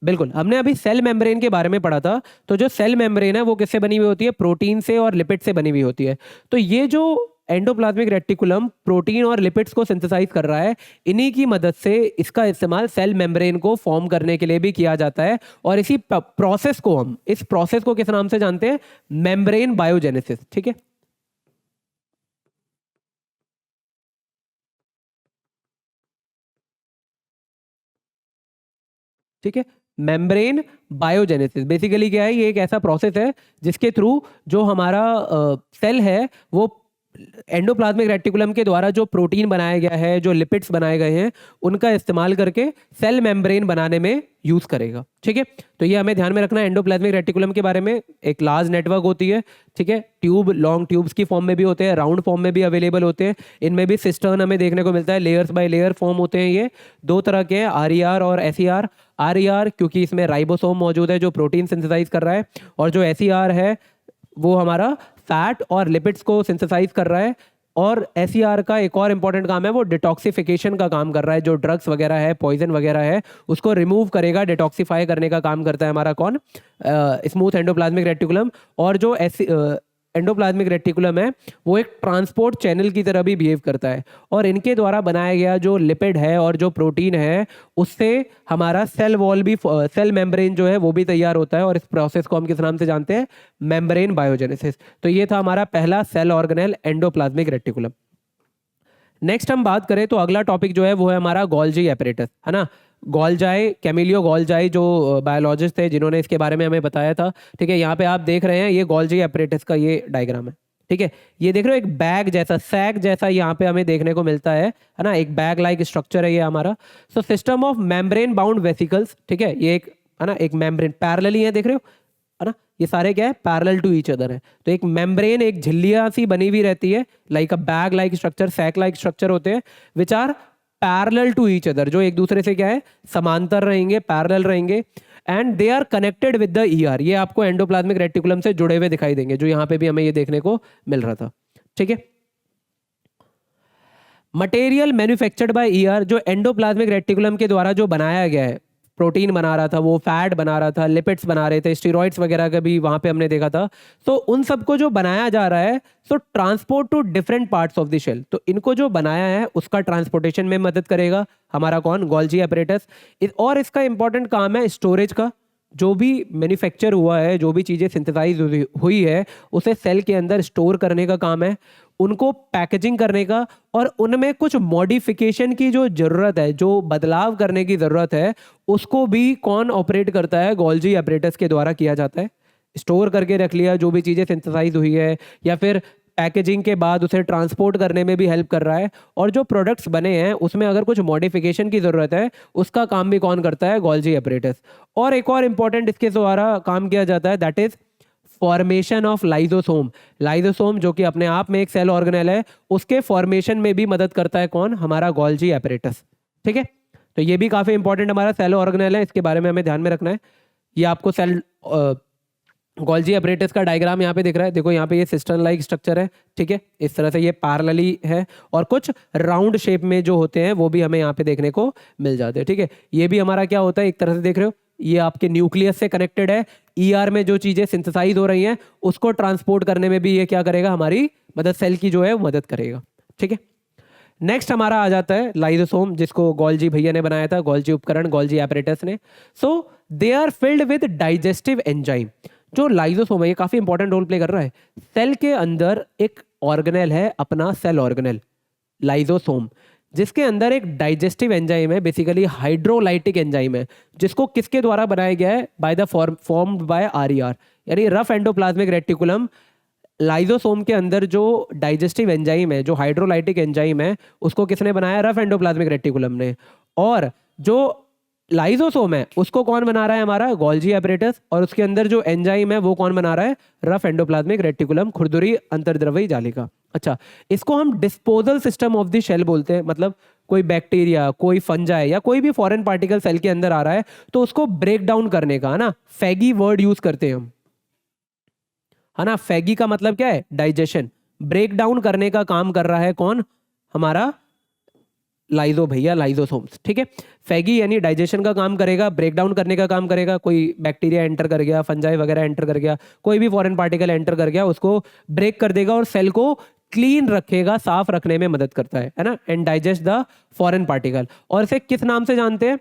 S1: बिल्कुल, हमने अभी सेल मेम्ब्रेन के बारे में पढ़ा था। तो जो सेल मेम्ब्रेन है वो किससे बनी हुई होती है, प्रोटीन से और लिपिड से बनी हुई होती है। तो ये जो एंडोप्लाज्मिक रेटिकुलम प्रोटीन और लिपिड्स को सिंथेसाइज कर रहा है, इन्हीं की मदद से इसका इस्तेमाल सेल मेम्ब्रेन को फॉर्म करने के लिए भी किया जाता है। और इसी प्रोसेस को हम, इस प्रोसेस को किस नाम से जानते हैं, मेम्ब्रेन बायोजेनेसिस। ठीक है, ठीक है, मेम्ब्रेन बायोजेनेसिस बेसिकली क्या है, ये एक ऐसा प्रोसेस है जिसके थ्रू जो हमारा सेल है वो एंडोप्लाज्मिक रेटिकुलम के द्वारा जो प्रोटीन बनाया गया है, जो लिपिड्स बनाए गए हैं, उनका इस्तेमाल करके सेल मेम्ब्रेन बनाने में यूज करेगा। ठीक है, तो ये हमें ध्यान में रखना है। एंडोप्लाज्मिक रेटिकुलम के बारे में एक लार्ज नेटवर्क होती है। ठीक है, ट्यूब, लॉन्ग ट्यूब्स की फॉर्म में भी होते हैं, राउंड फॉर्म में भी अवेलेबल होते हैं। इनमें भी सिस्टर्न हमें देखने को मिलता है, लेयर्स बाय लेयर फॉर्म होते हैं। ये दो तरह के हैं, आर और एस। आर क्योंकि इसमें राइबोसोम मौजूद है जो प्रोटीन सिंथेसाइज कर रहा है, और जो एस है वो हमारा फैट और लिपिड्स को सिंथेसाइज कर रहा है। और एसईआर का एक और इंपॉर्टेंट काम है, वो डिटॉक्सिफिकेशन का काम कर रहा है। जो ड्रग्स वगैरह है, पॉइजन वगैरह है, उसको रिमूव करेगा, डिटॉक्सिफाई करने का काम करता है हमारा कौन, स्मूथ एंडोप्लाज्मिक रेटिकुलम। और जो एंडोप्लाज्मिक रेटिकुलम है वो एक ट्रांसपोर्ट चैनल की तरह भी बिहेव करता है, और इनके द्वारा बनाया गया जो लिपिड है और जो प्रोटीन है, उससे हमारा सेल वॉल भी, सेल मेम्ब्रेन जो है वो भी तैयार होता है। और इस प्रोसेस को हम किस नाम से जानते हैं, मेम्ब्रेन बायोजेनेसिस। तो ये था हमारा पहला cell organelle, endoplasmic reticulum. Next हम बात करें तो अगला टॉपिक जो है वो है हमारा गोल्जी एपरेटस, है ना। गोल्जाई, कैमिलियो गोल्जाई जो बायोलॉजिस्ट थे जिन्होंने इसके बारे में हमें बताया था। ठीक है, यहाँ पे आप देख रहे हैं ये गोल्जी एपरेटस का ये डायग्राम है। ठीक है, ये देख रहे हो एक बैग जैसा, सैक जैसा यहाँ पे हमें देखने को मिलता है ना। एक बैग लाइक स्ट्रक्चर है ये हमारा। So system of membrane bound vesicles. ठीक है, ये एक, है ना, एक मेम्ब्रेन पैरेलली है, देख रहे हो, है ना। ये सारे क्या है, पैरेलल टू ईच अदर है। तो एक मेम्ब्रेन, एक झिल्लियां सी बनी हुई रहती है, like a bag like structure, sac like structure होते हैं, which are parallel to each other, जो एक दूसरे से क्या है, समांतर रहेंगे, पैरेलल रहेंगे। And they are connected with the ER. ये आपको एंडोप्लाज्मिक रेटिकुलम से जुड़े हुए दिखाई देंगे, जो यहाँ पे भी हमें ये देखने को मिल रहा था। ठीक है, मटेरियल मैन्युफैक्चर्ड बाय ईआर, जो एंडोप्लाज्मिक रेटिकुलम के द्वारा जो बनाया गया है, प्रोटीन बना रहा था, वो फैट बना रहा था, लिपिड्स बना रहे थे, स्टेरॉइड्स वगैरह का भी वहां पे हमने देखा था। तो उन सबको जो बनाया जा रहा है, so transport to different parts of the cell. तो इनको जो बनाया है उसका ट्रांसपोर्टेशन में मदद करेगा हमारा कौन, गोल्जी एपरेटस। और इसका इंपॉर्टेंट काम है स्टोरेज का। जो भी मैन्युफैक्चर हुआ है, जो भी चीज़ें सिंथेसाइज हुई है, उसे सेल के अंदर स्टोर करने का काम है, उनको पैकेजिंग करने का, और उनमें कुछ मॉडिफिकेशन की जो ज़रूरत है, जो बदलाव करने की ज़रूरत है, उसको भी कौन ऑपरेट करता है, गोल्जी एपरेटस के द्वारा किया जाता है। स्टोर करके रख लिया जो भी चीज़ें सिंथेसाइज हुई है, या फिर पैकेजिंग के बाद उसे ट्रांसपोर्ट करने में भी हेल्प कर रहा है। और जो प्रोडक्ट्स बने हैं उसमें अगर कुछ मॉडिफिकेशन की ज़रूरत है, उसका काम भी कौन करता है, गोल्जी एपरेटस। और एक और इंपॉर्टेंट इसके द्वारा काम किया जाता है, that is formation of lysosome. Lysosome जो कि अपने आप में एक सेल ऑर्गेनेल है, उसके फॉर्मेशन में भी मदद करता है कौन, हमारा गोल्जी एपरेटस। ठीक है, तो ये भी काफ़ी इंपॉर्टेंट हमारा सेल ऑर्गेनेल है, इसके बारे में हमें ध्यान में रखना है। ये आपको सेल गोल्जी एपरेटस का डायग्राम यहाँ पे दिख रहा है, देखो यहाँ पे ये सिस्टम लाइक स्ट्रक्चर है। ठीक है, इस तरह से ये पैरेलली है, और कुछ राउंड शेप में जो होते हैं वो भी हमें यहाँ पे देखने को मिल जाते हैं। ठीक है, ये भी हमारा क्या होता है, एक तरह से देख रहे हो, ये आपके न्यूक्लियस से कनेक्टेड है। ईआर में जो चीजें सिंथेसाइज हो रही हैं उसको ट्रांसपोर्ट करने में भी ये क्या करेगा, हमारी मदद, सेल की जो है मदद करेगा। ठीक है, नेक्स्ट हमारा आ जाता है लाइजोसोम, जिसको गोल्जी भैया ने बनाया था, गोल्जी उपकरण, गोल्जी एपरेटस ने। So they are filled with digestive enzyme. जो लाइजोसोम है ये काफी इंपॉर्टेंट रोल प्ले कर रहा है। सेल के अंदर एक ऑर्गेनेल है, अपना सेल ऑर्गेनेल लाइजोसोम, जिसके अंदर एक डाइजेस्टिव एंजाइम है, बेसिकली हाइड्रोलाइटिक एंजाइम है, जिसको किसके द्वारा बनाया गया है, by the formed by RER, यानी रफ एंडोप्लाज्मिक रेटिकुलम। लाइजोसोम के अंदर जो डाइजेस्टिव एंजाइम है, जो हाइड्रोलाइटिक एंजाइम है, उसको किसने बनाया, रफ एंडोप्लाज्मिक रेटिकुलम ने। और जो लाइजोसोम है उसको कौन बना रहा है, हमारा गोल्जी एपरेटस। और उसके अंदर जो एंजाइम है वो कौन बना रहा है, रफ एंडोप्लाज्मिक रेटिकुलम, खुरदुरी अंतर्द्रवयी जालिका। अच्छा, इसको हम disposal system of the cell बोलते हैं। मतलब कोई बैक्टीरिया, कोई फंजाई या कोई भी फॉरेन पार्टिकल सेल के अंदर आ रहा है तो उसको ब्रेक डाउन करने का, है ना, फैगी वर्ड यूज करते हैं हम, है ना। फैगी का मतलब क्या है, डाइजेशन। ब्रेक डाउन करने का काम कर रहा है कौन, हमारा लाइजो भैया, लाइजोसोम्स। ठीक है, फैगी यानी डाइजेशन का काम करेगा, ब्रेक डाउन करने का काम करेगा। कोई बैक्टीरिया एंटर कर गया, फंजाई वगैरह एंटर कर गया, कोई भी फॉरेन पार्टिकल एंटर कर गया, उसको ब्रेक कर देगा और सेल को क्लीन रखेगा, साफ रखने में मदद करता है ना, and digest the foreign particle. और इसे किस नाम से जानते हैं,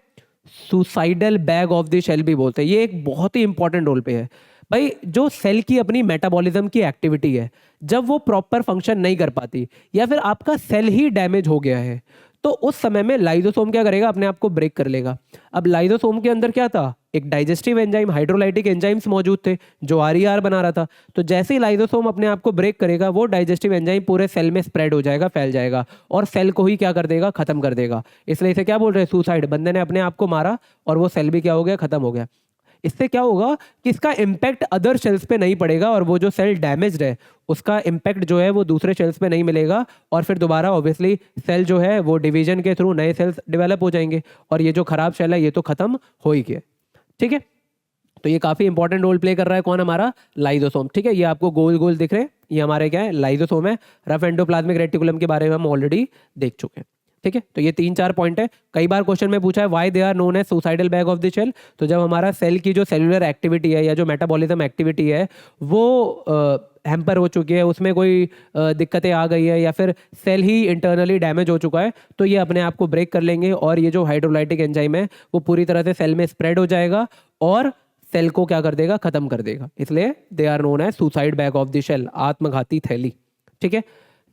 S1: suicidal bag of the cell भी बोलते हैं। ये एक बहुत ही इंपॉर्टेंट रोल पे है भाई। जो सेल की अपनी मेटाबॉलिज्म की एक्टिविटी है, जब वो प्रॉपर फंक्शन नहीं कर पाती, या फिर आपका सेल ही डैमेज हो गया है, तो उस समय में लाइसोसोम क्या करेगा, अपने आप को ब्रेक कर लेगा। अब लाइसोसोम के अंदर क्या था, एक डाइजेस्टिव एंजाइम, हाइड्रोलाइटिक एंजाइम्स मौजूद थे जो आरईआर बना रहा था। तो जैसे ही लाइसोसोम अपने आप को ब्रेक करेगा, वो डाइजेस्टिव एंजाइम पूरे सेल में स्प्रेड हो जाएगा, फैल जाएगा और सेल को ही क्या कर देगा, खत्म कर देगा। इसलिए इसे क्या बोल रहे हैं, सुसाइड। बंदे ने अपने आप को मारा और वो सेल भी क्या हो गया, खत्म हो गया। इससे क्या होगा कि इसका इम्पैक्ट अदर सेल्स पे नहीं पड़ेगा और वो जो सेल डैमेज्ड है उसका इम्पैक्ट जो है वो दूसरे सेल्स पे नहीं मिलेगा, और फिर दोबारा ऑब्वियसली सेल जो है वो डिवीजन के थ्रू नए सेल्स डेवलप हो जाएंगे और ये जो खराब सेल है ये तो खत्म हो ही गया। ठीक है, तो ये काफी इंपॉर्टेंट रोल प्ले कर रहा है कौन, हमारा लाइसोसोम। ठीक है, ये आपको गोल गोल दिख रहे हैं, ये हमारे क्या है, लाइसोसोम है। रफ एंडोप्लाज्मिक रेटिकुलम के बारे में हम ऑलरेडी देख चुके हैं। ठीक है, तो ये 3-4 पॉइंट है। कई बार क्वेश्चन में पूछा है why they are known as suicidal bag of the cell. तो जब हमारा सेल की जो सेलुलर एक्टिविटी है या जो मेटाबॉलिज्म एक्टिविटी है वो हैम्पर हो चुकी है, उसमें कोई दिक्कतें आ गई है या फिर सेल ही इंटरनली डैमेज हो चुका है, तो ये अपने आप को ब्रेक कर लेंगे और ये जो हाइड्रोलाइटिक एंजाइम है वो पूरी तरह से सेल में स्प्रेड हो जाएगा और सेल को क्या कर देगा, खत्म कर देगा। इसलिए they are known as suicide bag of the cell, आत्मघाती थैली। ठीक है,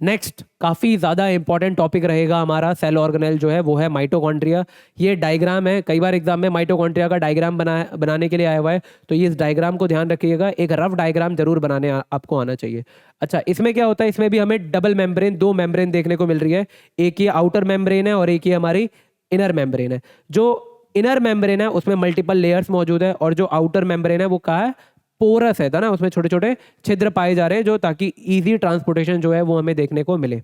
S1: नेक्स्ट काफी ज्यादा इंपॉर्टेंट टॉपिक रहेगा हमारा सेल ऑर्गेनेल जो है वो है माइटोकॉन्ड्रिया। ये डायग्राम है, कई बार एग्जाम में माइटोकॉन्ड्रिया का डायग्राम बनाने के लिए आया हुआ है, तो ये इस डायग्राम को ध्यान रखिएगा। एक रफ डायग्राम जरूर बनाने आपको आना चाहिए। अच्छा, इसमें क्या होता है, इसमें भी हमें डबल मेम्ब्रेन, 2 मेम्ब्रेन देखने को मिल रही है। एक ये आउटर मेम्ब्रेन है और एक ये हमारी इनर मेम्ब्रेन है। जो इनर मेम्ब्रेन है उसमें मल्टीपल लेयर्स मौजूद है और जो आउटर मेम्ब्रेन है वो कहाँ है, पोरस है ना, उसमें छोटे छोटे छिद्र पाए जा रहे हैं जो ताकि इजी ट्रांसपोर्टेशन जो है वो हमें देखने को मिले।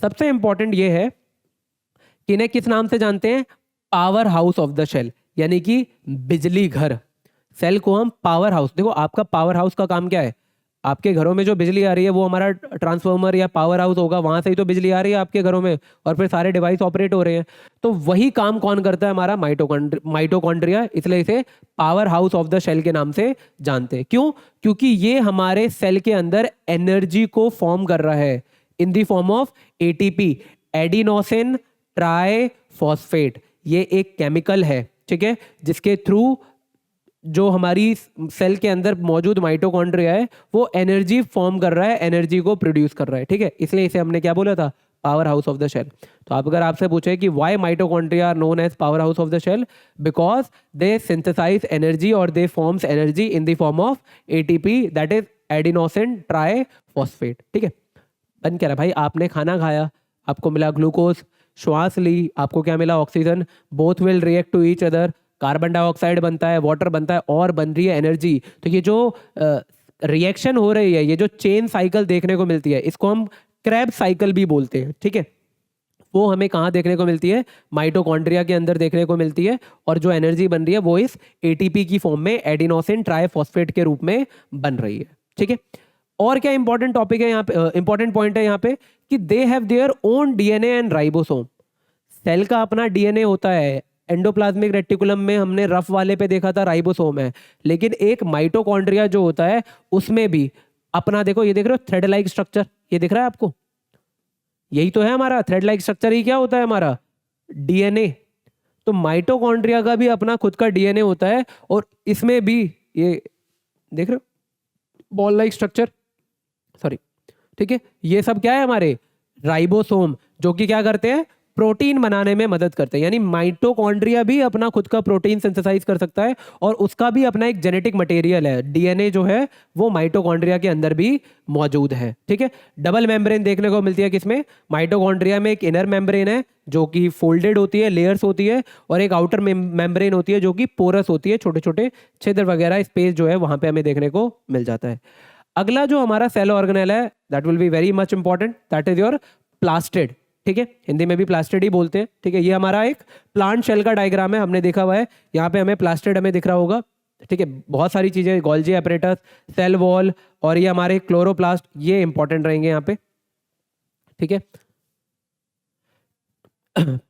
S1: सबसे इंपॉर्टेंट ये है कि इन्हें किस नाम से जानते हैं, power house of the cell, यानी कि बिजली घर। सेल को हम पावर हाउस, देखो आपका पावर हाउस का काम क्या है, आपके घरों में जो बिजली आ रही है वो हमारा ट्रांसफार्मर या पावर हाउस होगा, वहां से ही तो बिजली आ रही है आपके घरों में और फिर सारे डिवाइस ऑपरेट हो रहे हैं। तो वही काम कौन करता है, हमारा माइटोकॉन्ड्रिया। इसलिए इसे power house of the cell के नाम से जानते हैं। क्यों, क्योंकि ये हमारे सेल के अंदर एनर्जी को फॉर्म कर रहा है इन the form of ATP, adenosine triphosphate. ये एक केमिकल है, ठीक है, जिसके थ्रू जो हमारी सेल के अंदर मौजूद माइटोकॉन्ड्रिया है वो एनर्जी फॉर्म कर रहा है, एनर्जी को प्रोड्यूस कर रहा है। ठीक है, इसलिए इसे हमने क्या बोला था, power house of the cell. तो आप अगर आपसे पूछे कि why mitochondria are known as power house of the cell, because they synthesize energy और they forms energy in the form of ATP, that is adenosine triphosphate. ठीक है, बन क्या रहा भाई, आपने खाना खाया, आपको मिला ग्लूकोज, श्वास ली, आपको क्या मिला, oxygen. Both will react to each other, carbon dioxide बनता है, वाटर बनता है और बन रही है एनर्जी। तो ये जो रिएक्शन हो रही है, ये जो चेन साइकिल देखने को मिलती है, इसको हम क्रैब साइकिल भी बोलते हैं। ठीक है, वो हमें कहाँ देखने को मिलती है, माइटोकॉन्ड्रिया के अंदर देखने को मिलती है और जो एनर्जी बन रही है वो इस एटीपी की फॉर्म में एडिनोसिन ट्राइफॉस्फेट के रूप में बन रही है। ठीक है, और क्या इंपॉर्टेंट टॉपिक है यहाँ पे, इंपॉर्टेंट पॉइंट है यहाँ पे कि they have their own DNA and ribosome. सेल का अपना डीएनए होता है, एंडोप्लाज्मिक रेटिकुलम में हमने रफ वाले पे देखा था राइबोसोम है, लेकिन एक माइटोकॉन्ड्रिया जो होता है उसमें भी अपना, देखो ये देख रहे हो थ्रेड लाइक स्ट्रक्चर, ये दिख रहा है आपको, यही तो है हमारा थ्रेड लाइक स्ट्रक्चर। ही क्या होता है हमारा, डीएनए। तो माइटोकॉन्ड्रिया का भी अपना खुद का डीएनए होता है और इसमें भी ये देख रहे हो बॉल लाइक स्ट्रक्चर, सॉरी। ठीक है, ये सब क्या है हमारे राइबोसोम, जो कि क्या करते हैं, प्रोटीन बनाने में मदद करते हैं। यानी माइटोकॉन्ड्रिया भी अपना खुद का प्रोटीन सिंथेसाइज कर सकता है और उसका भी अपना एक जेनेटिक मटेरियल है, डीएनए जो है वो माइटोकॉन्ड्रिया के अंदर भी मौजूद है। ठीक है, डबल मेम्ब्रेन देखने को मिलती है किसमें, माइटोकॉन्ड्रिया में। एक इनर मेम्ब्रेन है जो कि फोल्डेड होती है, लेयर्स होती है, और एक आउटर मेम्ब्रेन होती है जो कि पोरस होती है, छोटे छोटे छिद्र वगैरह स्पेस जो है वहां पे हमें देखने को मिल जाता है। अगला जो हमारा सेल ऑर्गेनेल है, that will be very much important, that is your plastid. ठीक है, हिंदी में भी प्लास्टिड ही बोलते हैं। ठीक है, ये हमारा एक प्लांट शेल का डायग्राम है, हमने देखा हुआ है, यहाँ पे हमें प्लास्टिड हमें दिख रहा होगा। ठीक है, बहुत सारी चीजें, गोल्जी एपरेटस, सेल वॉल और ये हमारे क्लोरोप्लास्ट, ये इंपॉर्टेंट रहेंगे यहाँ पे। ठीक है,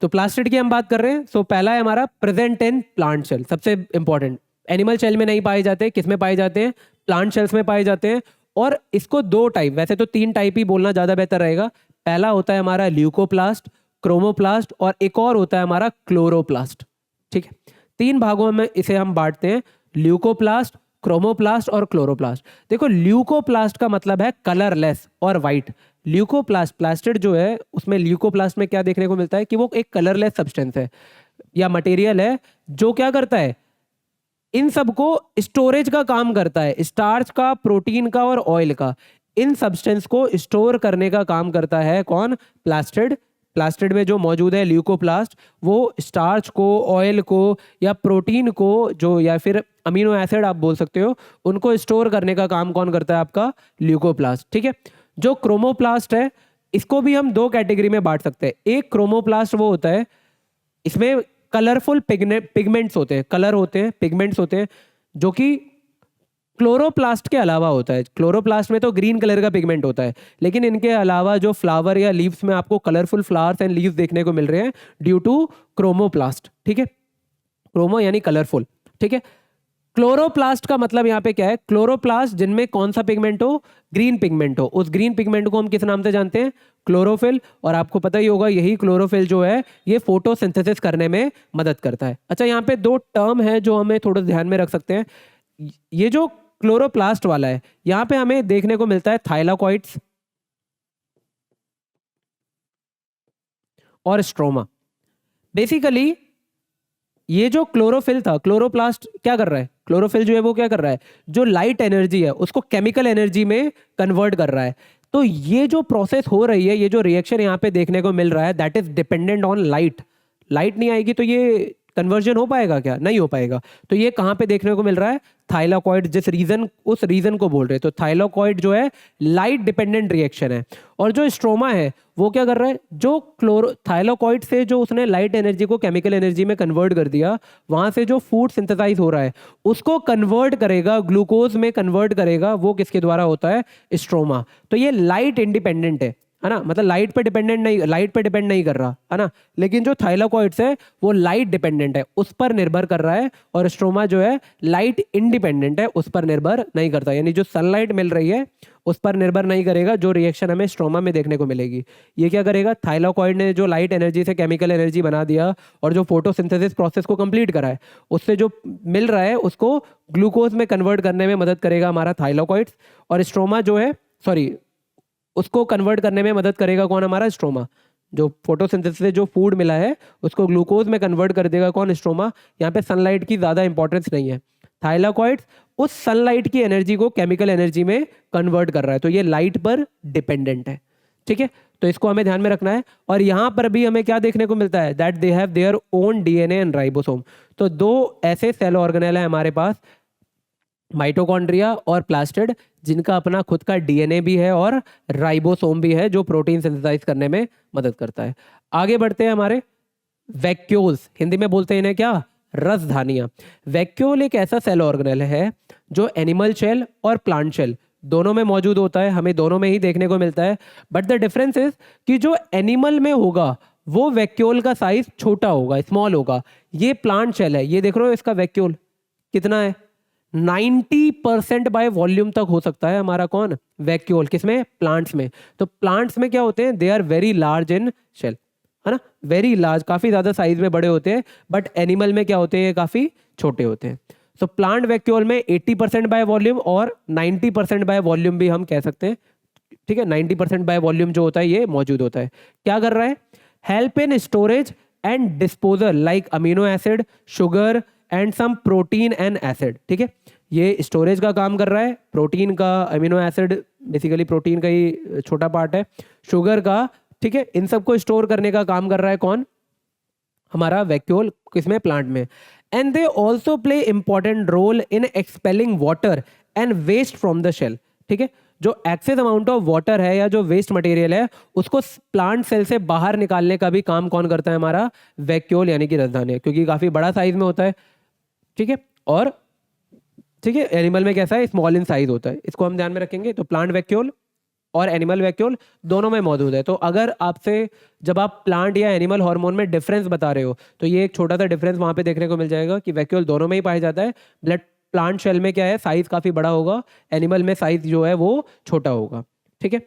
S1: तो प्लास्टिड की हम बात कर रहे हैं। सो पहला है हमारा प्रेजेंट इन प्लांट सेल, सबसे इंपॉर्टेंट। एनिमल सेल में नहीं पाए जाते, किस में पाए जाते हैं, प्लांट सेल्स में पाए जाते हैं। और इसको 2 टाइप, वैसे तो 3 टाइप ही बोलना ज्यादा बेहतर रहेगा। पहला होता है हमारा ल्यूकोप्लास्ट, क्रोमोप्लास्ट और एक और होता है हमारा क्लोरोप्लास्ट। ठीक है, 3 भागों में इसे हम बांटते हैं, ल्यूकोप्लास्ट, क्रोमोप्लास्ट और क्लोरोप्लास्ट। देखो ल्यूकोप्लास्ट का मतलब है कलरलेस और वाइट, ल्यूकोप्लास्ट, प्लास्टिड जो है उसमें ल्यूकोप्लास्ट में क्या देखने को मिलता है कि वो एक कलरलेस सब्सटेंस है या मटेरियल है जो क्या करता है, इन सबको स्टोरेज का काम करता है, स्टार्च का, प्रोटीन का और ऑयल का, इन सब्सटेंस को स्टोर करने का काम करता है कौन, प्लास्टिड। प्लास्टिड में जो मौजूद है ल्यूकोप्लास्ट, वो स्टार्च को, ऑयल को या प्रोटीन को जो, या फिर अमीनो एसिड आप बोल सकते हो, उनको स्टोर करने का काम कौन करता है, आपका ल्यूकोप्लास्ट। ठीक है। जो क्रोमोप्लास्ट है इसको भी हम दो कैटेगरी में बांट सकते हैं। एक क्रोमोप्लास्ट वो होता है, इसमें कलरफुल पिगमेंट्स होते हैं, कलर होते हैं, पिगमेंट्स होते हैं, जो कि क्लोरोप्लास्ट के अलावा होता है। क्लोरोप्लास्ट में तो ग्रीन कलर का पिगमेंट होता है, लेकिन इनके अलावा जो फ्लावर या लीव्स में आपको कलरफुल फ्लावर्स एंड लीव्स देखने को मिल रहे हैं ड्यू टू क्रोमोप्लास्ट। ठीक है, क्रोमो यानी कलरफुल। ठीक है। क्लोरोप्लास्ट का मतलब यहाँ पे क्या है, क्लोरोप्लास्ट जिनमें कौन सा पिगमेंट हो, ग्रीन पिगमेंट हो, उस ग्रीन पिगमेंट को हम किस नाम से जानते हैं, क्लोरोफिल। और आपको पता ही होगा यही क्लोरोफिल जो है ये फोटोसिंथेसिस करने में मदद करता है। अच्छा, यहाँ पे दो टर्म है जो हमें थोड़ा ध्यान में रख सकते हैं। ये जो क्लोरोप्लास्ट वाला है, यहाँ पे हमें देखने को मिलता है थाइलाकॉइड्स और स्ट्रोमा। बेसिकली ये जो क्लोरोफिल था, क्लोरोप्लास्ट क्या कर रहा है, क्लोरोफिल जो है वो क्या कर रहा है, जो लाइट एनर्जी है उसको केमिकल एनर्जी में कन्वर्ट कर रहा है। तो ये जो प्रोसेस हो रही है, ये जो रिएक्शन यहाँ पे देखने को मिल रहा है, that is dependent on light. Light नहीं आएगी तो ये कन्वर्जन हो पाएगा क्या, नहीं हो पाएगा। तो ये कहाँ पे देखने को मिल रहा है, थाइलाकॉइड, जिस रीजन, उस रीजन को बोल रहे हैं। तो थाइलाकॉइड जो है लाइट डिपेंडेंट रिएक्शन है। और जो स्ट्रोमा है वो क्या कर रहा है, जो थाइलाकॉइड से जो उसने लाइट एनर्जी को केमिकल एनर्जी में कन्वर्ट कर दिया, वहां से जो फूड सिंथेसाइज हो रहा है उसको कन्वर्ट करेगा, ग्लूकोज में कन्वर्ट करेगा, वो किसके द्वारा होता है, स्ट्रोमा। तो ये लाइट इंडिपेंडेंट है ना, मतलब लाइट पे डिपेंडेंट नहीं, लाइट पे डिपेंड नहीं कर रहा है ना। लेकिन जो थाइलाकॉइड्स है वो लाइट डिपेंडेंट है, उस पर निर्भर कर रहा है। और स्ट्रोमा जो है लाइट इंडिपेंडेंट है, उस पर निर्भर नहीं करता। यानी जो सनलाइट मिल रही है उस पर निर्भर नहीं करेगा जो रिएक्शन हमें स्ट्रोमा में देखने को मिलेगी। ये क्या करेगा, थाइलाकॉइड ने जो लाइट एनर्जी से केमिकल एनर्जी बना दिया और जो फोटोसिंथेसिस प्रोसेस को कंप्लीट करा है, उससे जो मिल रहा है उसको ग्लूकोज में कन्वर्ट करने में मदद करेगा हमारा थाइलाकॉइड्स। और स्ट्रोमा जो है, सॉरी, उसको कन्वर्ट करने में मदद करेगा कौन, हमारा स्ट्रोमा। जो फोटोसिंथेसिस से जो फूड मिला है उसको ग्लूकोज में कन्वर्ट कर देगा कौन, स्ट्रोमा। यहाँ पे सनलाइट की ज्यादा इंपॉर्टेंस नहीं है। थाइलाकॉइड्स उस सनलाइट की एनर्जी को केमिकल एनर्जी में कन्वर्ट कर रहा है, तो ये लाइट पर डिपेंडेंट है। ठीक है, तो इसको हमें ध्यान में रखना है। और यहाँ पर भी हमें क्या देखने को मिलता है, that they have their own DNA and ribosome. तो दो ऐसे सेल ऑर्गेनेल है हमारे पास, माइटोकॉन्ड्रिया और प्लास्टिड, जिनका अपना खुद का डीएनए भी है और राइबोसोम भी है जो प्रोटीन सिंथेसाइज करने में मदद करता है। आगे बढ़ते हैं हमारे वैक्यूल्स, हिंदी में बोलते हैं इन्हें क्या, रसधानियां। वैक्यूल एक ऐसा सेल ऑर्गेनेल है जो एनिमल सेल और प्लांट सेल दोनों में मौजूद होता है, हमें दोनों में ही देखने को मिलता है। बट द डिफरेंस इज कि जो एनिमल में होगा वो वैक्यूल का साइज छोटा होगा, स्मॉल होगा। ये प्लांट सेल है, ये देख रहे हो इसका वैक्यूल कितना है, 90% बाय वॉल्यूम तक हो सकता है हमारा कौन, वैक्यूल। किसमें, प्लांट्स में। तो प्लांट्स में क्या होते हैं, they are very large in cell, है ना, वेरी लार्ज, काफी ज्यादा साइज में बड़े होते हैं। बट एनिमल में क्या होते हैं, काफी छोटे होते हैं। सो प्लांट वैक्यूल में 80% बाय वॉल्यूम और 90% बाय वॉल्यूम भी हम कह सकते हैं। ठीक है, 90% बाय वॉल्यूम जो होता है ये मौजूद होता है। क्या कर रहा है, help in storage and disposal like amino acid, sugar and some protein and acid. ठीक है, ये स्टोरेज का काम कर रहा है, प्रोटीन का, अमीनो एसिड बेसिकली प्रोटीन का ही छोटा पार्ट है, शुगर का। ठीक है, इन सबको स्टोर करने का काम कर रहा है कौन, हमारा वैक्यूल। किसमें, प्लांट में। And they also play important role in expelling water and waste from the cell. ठीक है, जो एक्सेस अमाउंट ऑफ वाटर है या जो वेस्ट मटेरियल है उसको प्लांट सेल से बाहर निकालने का भी काम कौन करता है, हमारा वैक्यूल यानी कि रसधानी, क्योंकि काफी बड़ा साइज में होता है। ठीक है, और ठीक है, एनिमल में कैसा है, स्मॉल इन साइज होता है, इसको हम ध्यान में रखेंगे। तो प्लांट वैक्यूल और एनिमल वैक्यूल दोनों में मौजूद है। तो अगर आपसे, जब आप प्लांट या एनिमल हार्मोन में डिफरेंस बता रहे हो, तो ये एक छोटा सा डिफरेंस वहां पे देखने को मिल जाएगा कि वैक्यूल दोनों में ही पाया जाता है। ब्लड प्लांट शेल में क्या है, साइज काफी बड़ा होगा, एनिमल में साइज जो है वो छोटा होगा। ठीक है,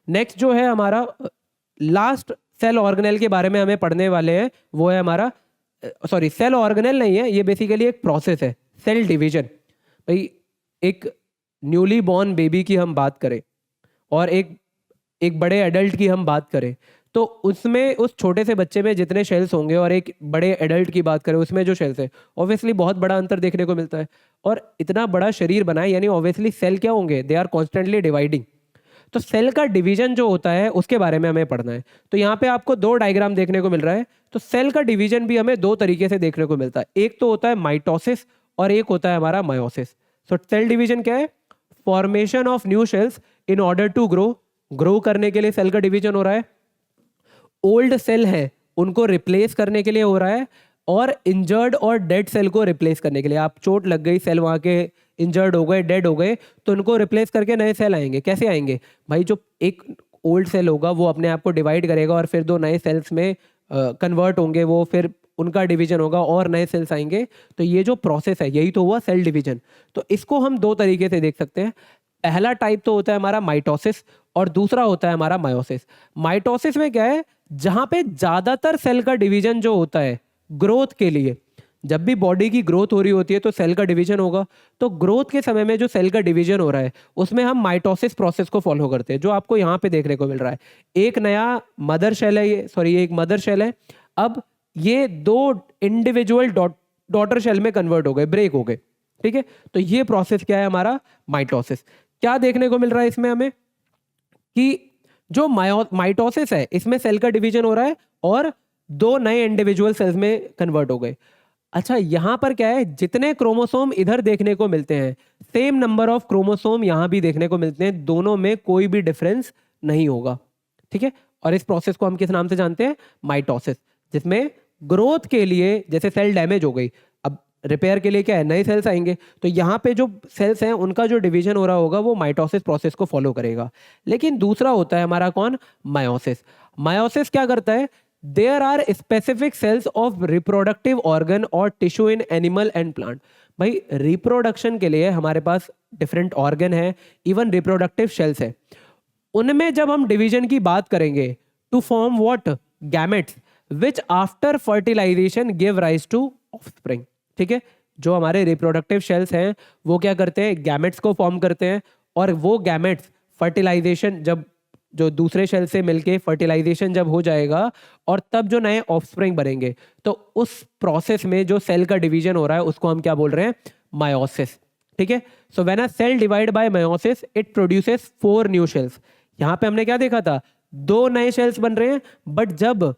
S1: नेक्स्ट जो है हमारा लास्ट सेल ऑर्गेनेल के बारे में हमें पढ़ने वाले हैं, वो है हमारा, सॉरी सेल ऑर्गेनेल नहीं है, ये बेसिकली एक प्रोसेस है, सेल डिवीजन। भाई एक न्यूली बॉर्न बेबी की हम बात करें और एक एक बड़े एडल्ट की हम बात करें तो उसमें उस छोटे से बच्चे में जितने शेल्स होंगे और एक बड़े एडल्ट की बात करें उसमें जो शेल्स है, ऑब्वियसली बहुत बड़ा अंतर देखने को मिलता है। और इतना बड़ा शरीर बना है यानी ऑब्वियसली सेल क्या होंगे, दे आर कॉन्स्टेंटली डिवाइडिंग। तो सेल का डिवीजन जो होता है उसके बारे में हमें पढ़ना है। तो यहाँ पे आपको दो डायग्राम देखने को मिल रहा है। तो सेल का डिवीजन भी हमें दो तरीके से देखने को मिलता है, एक तो होता है माइटोसिस और एक होता है हमारा मायोसिस। तो सेल डिवीजन क्या है, formation of new cells in order to grow करने के लिए सेल का डिवीजन हो रहा है। ओल्ड सेल है उनको रिप्लेस करने के लिए हो रहा है, और इंजर्ड और डेड सेल को रिप्लेस करने के लिए, आप चोट लग गई, सेल वहां के इंजर्ड हो गए, डेड हो गए, तो उनको रिप्लेस करके नए सेल आएंगे। कैसे आएंगे भाई, जो एक ओल्ड सेल होगा वो अपने आप को डिवाइड करेगा और फिर दो नए सेल्स में कन्वर्ट होंगे, वो फिर उनका डिवीजन होगा और नए सेल्स आएंगे। तो ये जो प्रोसेस है यही तो हुआ सेल डिवीजन। तो इसको हम दो तरीके से देख सकते हैं। पहला टाइप तो होता है हमारा माइटोसिस और दूसरा होता है हमारा मायोसिस। माइटोसिस में क्या है, जहां पे ज्यादातर सेल का डिवीजन जो होता है ग्रोथ के लिए, जब भी बॉडी की ग्रोथ हो रही होती है तो सेल का डिवीजन होगा। तो ग्रोथ के समय में जो सेल का डिवीजन हो रहा है उसमें हम माइटोसिस प्रोसेस को फॉलो करते हैं, जो आपको यहाँ पे देखने को मिल रहा है। एक नया मदर शेल है, ये एक मदर शेल है। अब ये दो इंडिविजुअल डॉटर शेल में कन्वर्ट हो गए, ब्रेक हो गए, ठीक है। तो ये प्रोसेस क्या है हमारा, माइटोसिस। क्या देखने को मिल रहा है इसमें हमें कि जो माइटोसिस है इसमें सेल का डिवीजन हो रहा है और दो नए इंडिविजुअल सेल्स में कन्वर्ट हो गए। अच्छा, यहां पर क्या है, जितने क्रोमोसोम इधर देखने को मिलते हैं सेम नंबर ऑफ क्रोमोसोम यहां भी देखने को मिलते हैं, दोनों में कोई भी डिफरेंस नहीं होगा, ठीक है। और इस प्रोसेस को हम किस नाम से जानते हैं, माइटोसिस। जिसमें ग्रोथ के लिए जैसे सेल डैमेज हो गई, अब रिपेयर के लिए क्या है, नए सेल्स आएंगे। तो यहाँ पे जो सेल्स हैं उनका जो डिवीजन हो रहा होगा वो माइटोसिस प्रोसेस को फॉलो करेगा। लेकिन दूसरा होता है हमारा कौन, मायोसिस। मायोसिस क्या करता है, there are specific cells of reproductive organ और tissue in animal and plant. भाई रिप्रोडक्शन के लिए हमारे पास डिफरेंट ऑर्गन है, इवन रिप्रोडक्टिव सेल्स है। उनमें जब हम डिवीजन की बात करेंगे to form what, gametes which after fertilization give rise to offspring, ठीक है। जो हमारे रिप्रोडक्टिव सेल्स हैं वो क्या करते हैं, गैमेट्स को फॉर्म करते हैं, और वो गैमेट्स फर्टिलाइजेशन जब जो दूसरे सेल से मिलके फर्टिलाइजेशन जब हो जाएगा और तब जो नए ऑफस्प्रिंग बनेंगे, तो उस प्रोसेस में जो सेल का डिवीजन हो रहा है उसको हम क्या बोल रहे हैं, मायोसिस, ठीक है। So when a cell divide by meiosis it produces 4 new cells. यहां पे हमने क्या देखा था, दो नए सेल्स बन रहे हैं, बट जब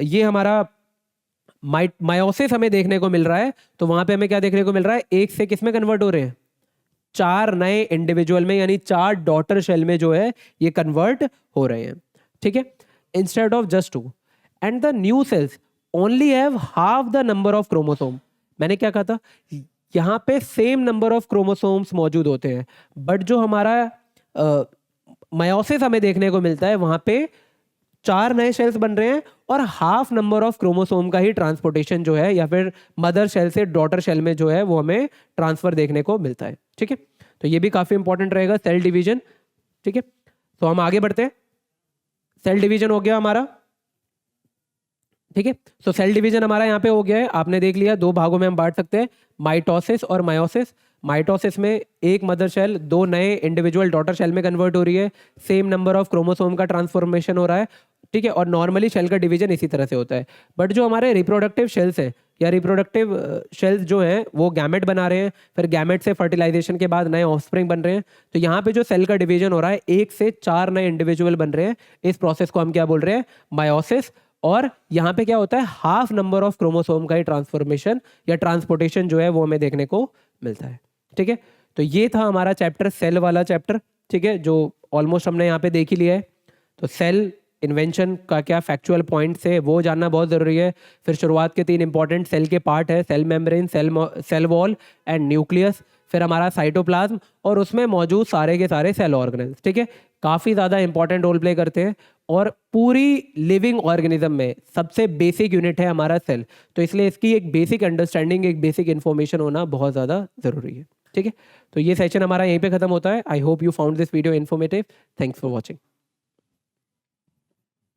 S1: ये हमारा मायोसिस हमें देखने को मिल रहा है तो वहां पे हमें क्या देखने को मिल रहा है, एक से किस में कन्वर्ट हो रहे हैं, 4 नए इंडिविजुअल में, यानी 4 डॉटर सेल में जो है ये कन्वर्ट हो रहे हैं, ठीक है, instead of just 2। And the new sales only have half the number of chromosome. मैंने क्या कहा था, यहाँ पे सेम नंबर ऑफ क्रोमोसोम्स मौजूद होते हैं, बट जो हमारा मायोसिस हमें देखने को मिलता है वहां पे 4 नए सेल्स बन रहे हैं और हाफ नंबर ऑफ क्रोमोसोम का ही ट्रांसपोर्टेशन जो है, या फिर मदर सेल से डॉटर सेल में जो है वो हमें ट्रांसफर देखने को मिलता है, ठीक है। तो ये भी काफी इंपॉर्टेंट रहेगा सेल डिवीजन, ठीक है। तो हम आगे बढ़ते हैं, सेल डिवीजन हो गया हमारा, ठीक है। सो सेल डिवीजन हमारा यहाँ पे हो गया है, आपने देख लिया, दो भागों में हम बांट सकते हैं, माइटोसिस और मायोसिस। माइटोसिस में एक मदर सेल दो नए इंडिविजुअल डॉटर सेल में कन्वर्ट हो रही है, सेम नंबर ऑफ क्रोमोसोम का ट्रांसफॉर्मेशन हो रहा है, ठीक है। और नॉर्मली सेल का डिवीजन इसी तरह से होता है। बट जो हमारे रिप्रोडक्टिव सेल्स हैं या रिप्रोडक्टिव सेल्स जो हैं वो गैमेट बना रहे हैं, फिर गैमेट से फर्टिलाइजेशन के बाद नए ऑफस्प्रिंग बन रहे हैं। तो यहाँ पे जो सेल का डिवीजन हो रहा है, 1 से 4 नए इंडिविजुअल बन रहे हैं, इस प्रोसेस को हम क्या बोल रहे हैं, मायोसिस। और यहाँ पे क्या होता है, हाफ नंबर ऑफ क्रोमोसोम का ही ट्रांसफॉर्मेशन या ट्रांसपोर्टेशन जो है वो हमें देखने को मिलता है, ठीक है। तो ये था हमारा चैप्टर, सेल वाला चैप्टर, ठीक है, जो ऑलमोस्ट हमने यहाँ पे देख ही लिया है। तो सेल इन्वेंशन का क्या फैक्चुअल पॉइंट्स है वो जानना बहुत ज़रूरी है। फिर शुरुआत के 3 इंपॉर्टेंट सेल के पार्ट है, cell membrane, cell wall and nucleus. फिर हमारा साइटोप्लाज्म और उसमें मौजूद सारे के सारे सेल ऑर्गेनेल्स, ठीक है, काफ़ी ज़्यादा इंपॉर्टेंट रोल प्ले करते हैं। और पूरी लिविंग ऑर्गेनिज्म में सबसे बेसिक यूनिट है हमारा सेल, तो इसलिए इसकी एक बेसिक अंडरस्टैंडिंग, एक बेसिक इन्फॉर्मेशन होना बहुत ज़्यादा ज़रूरी है, ठीक है। तो ये सेशन हमारा यहीं पे ख़त्म होता है। I hope you found this video informative. Thanks for watching.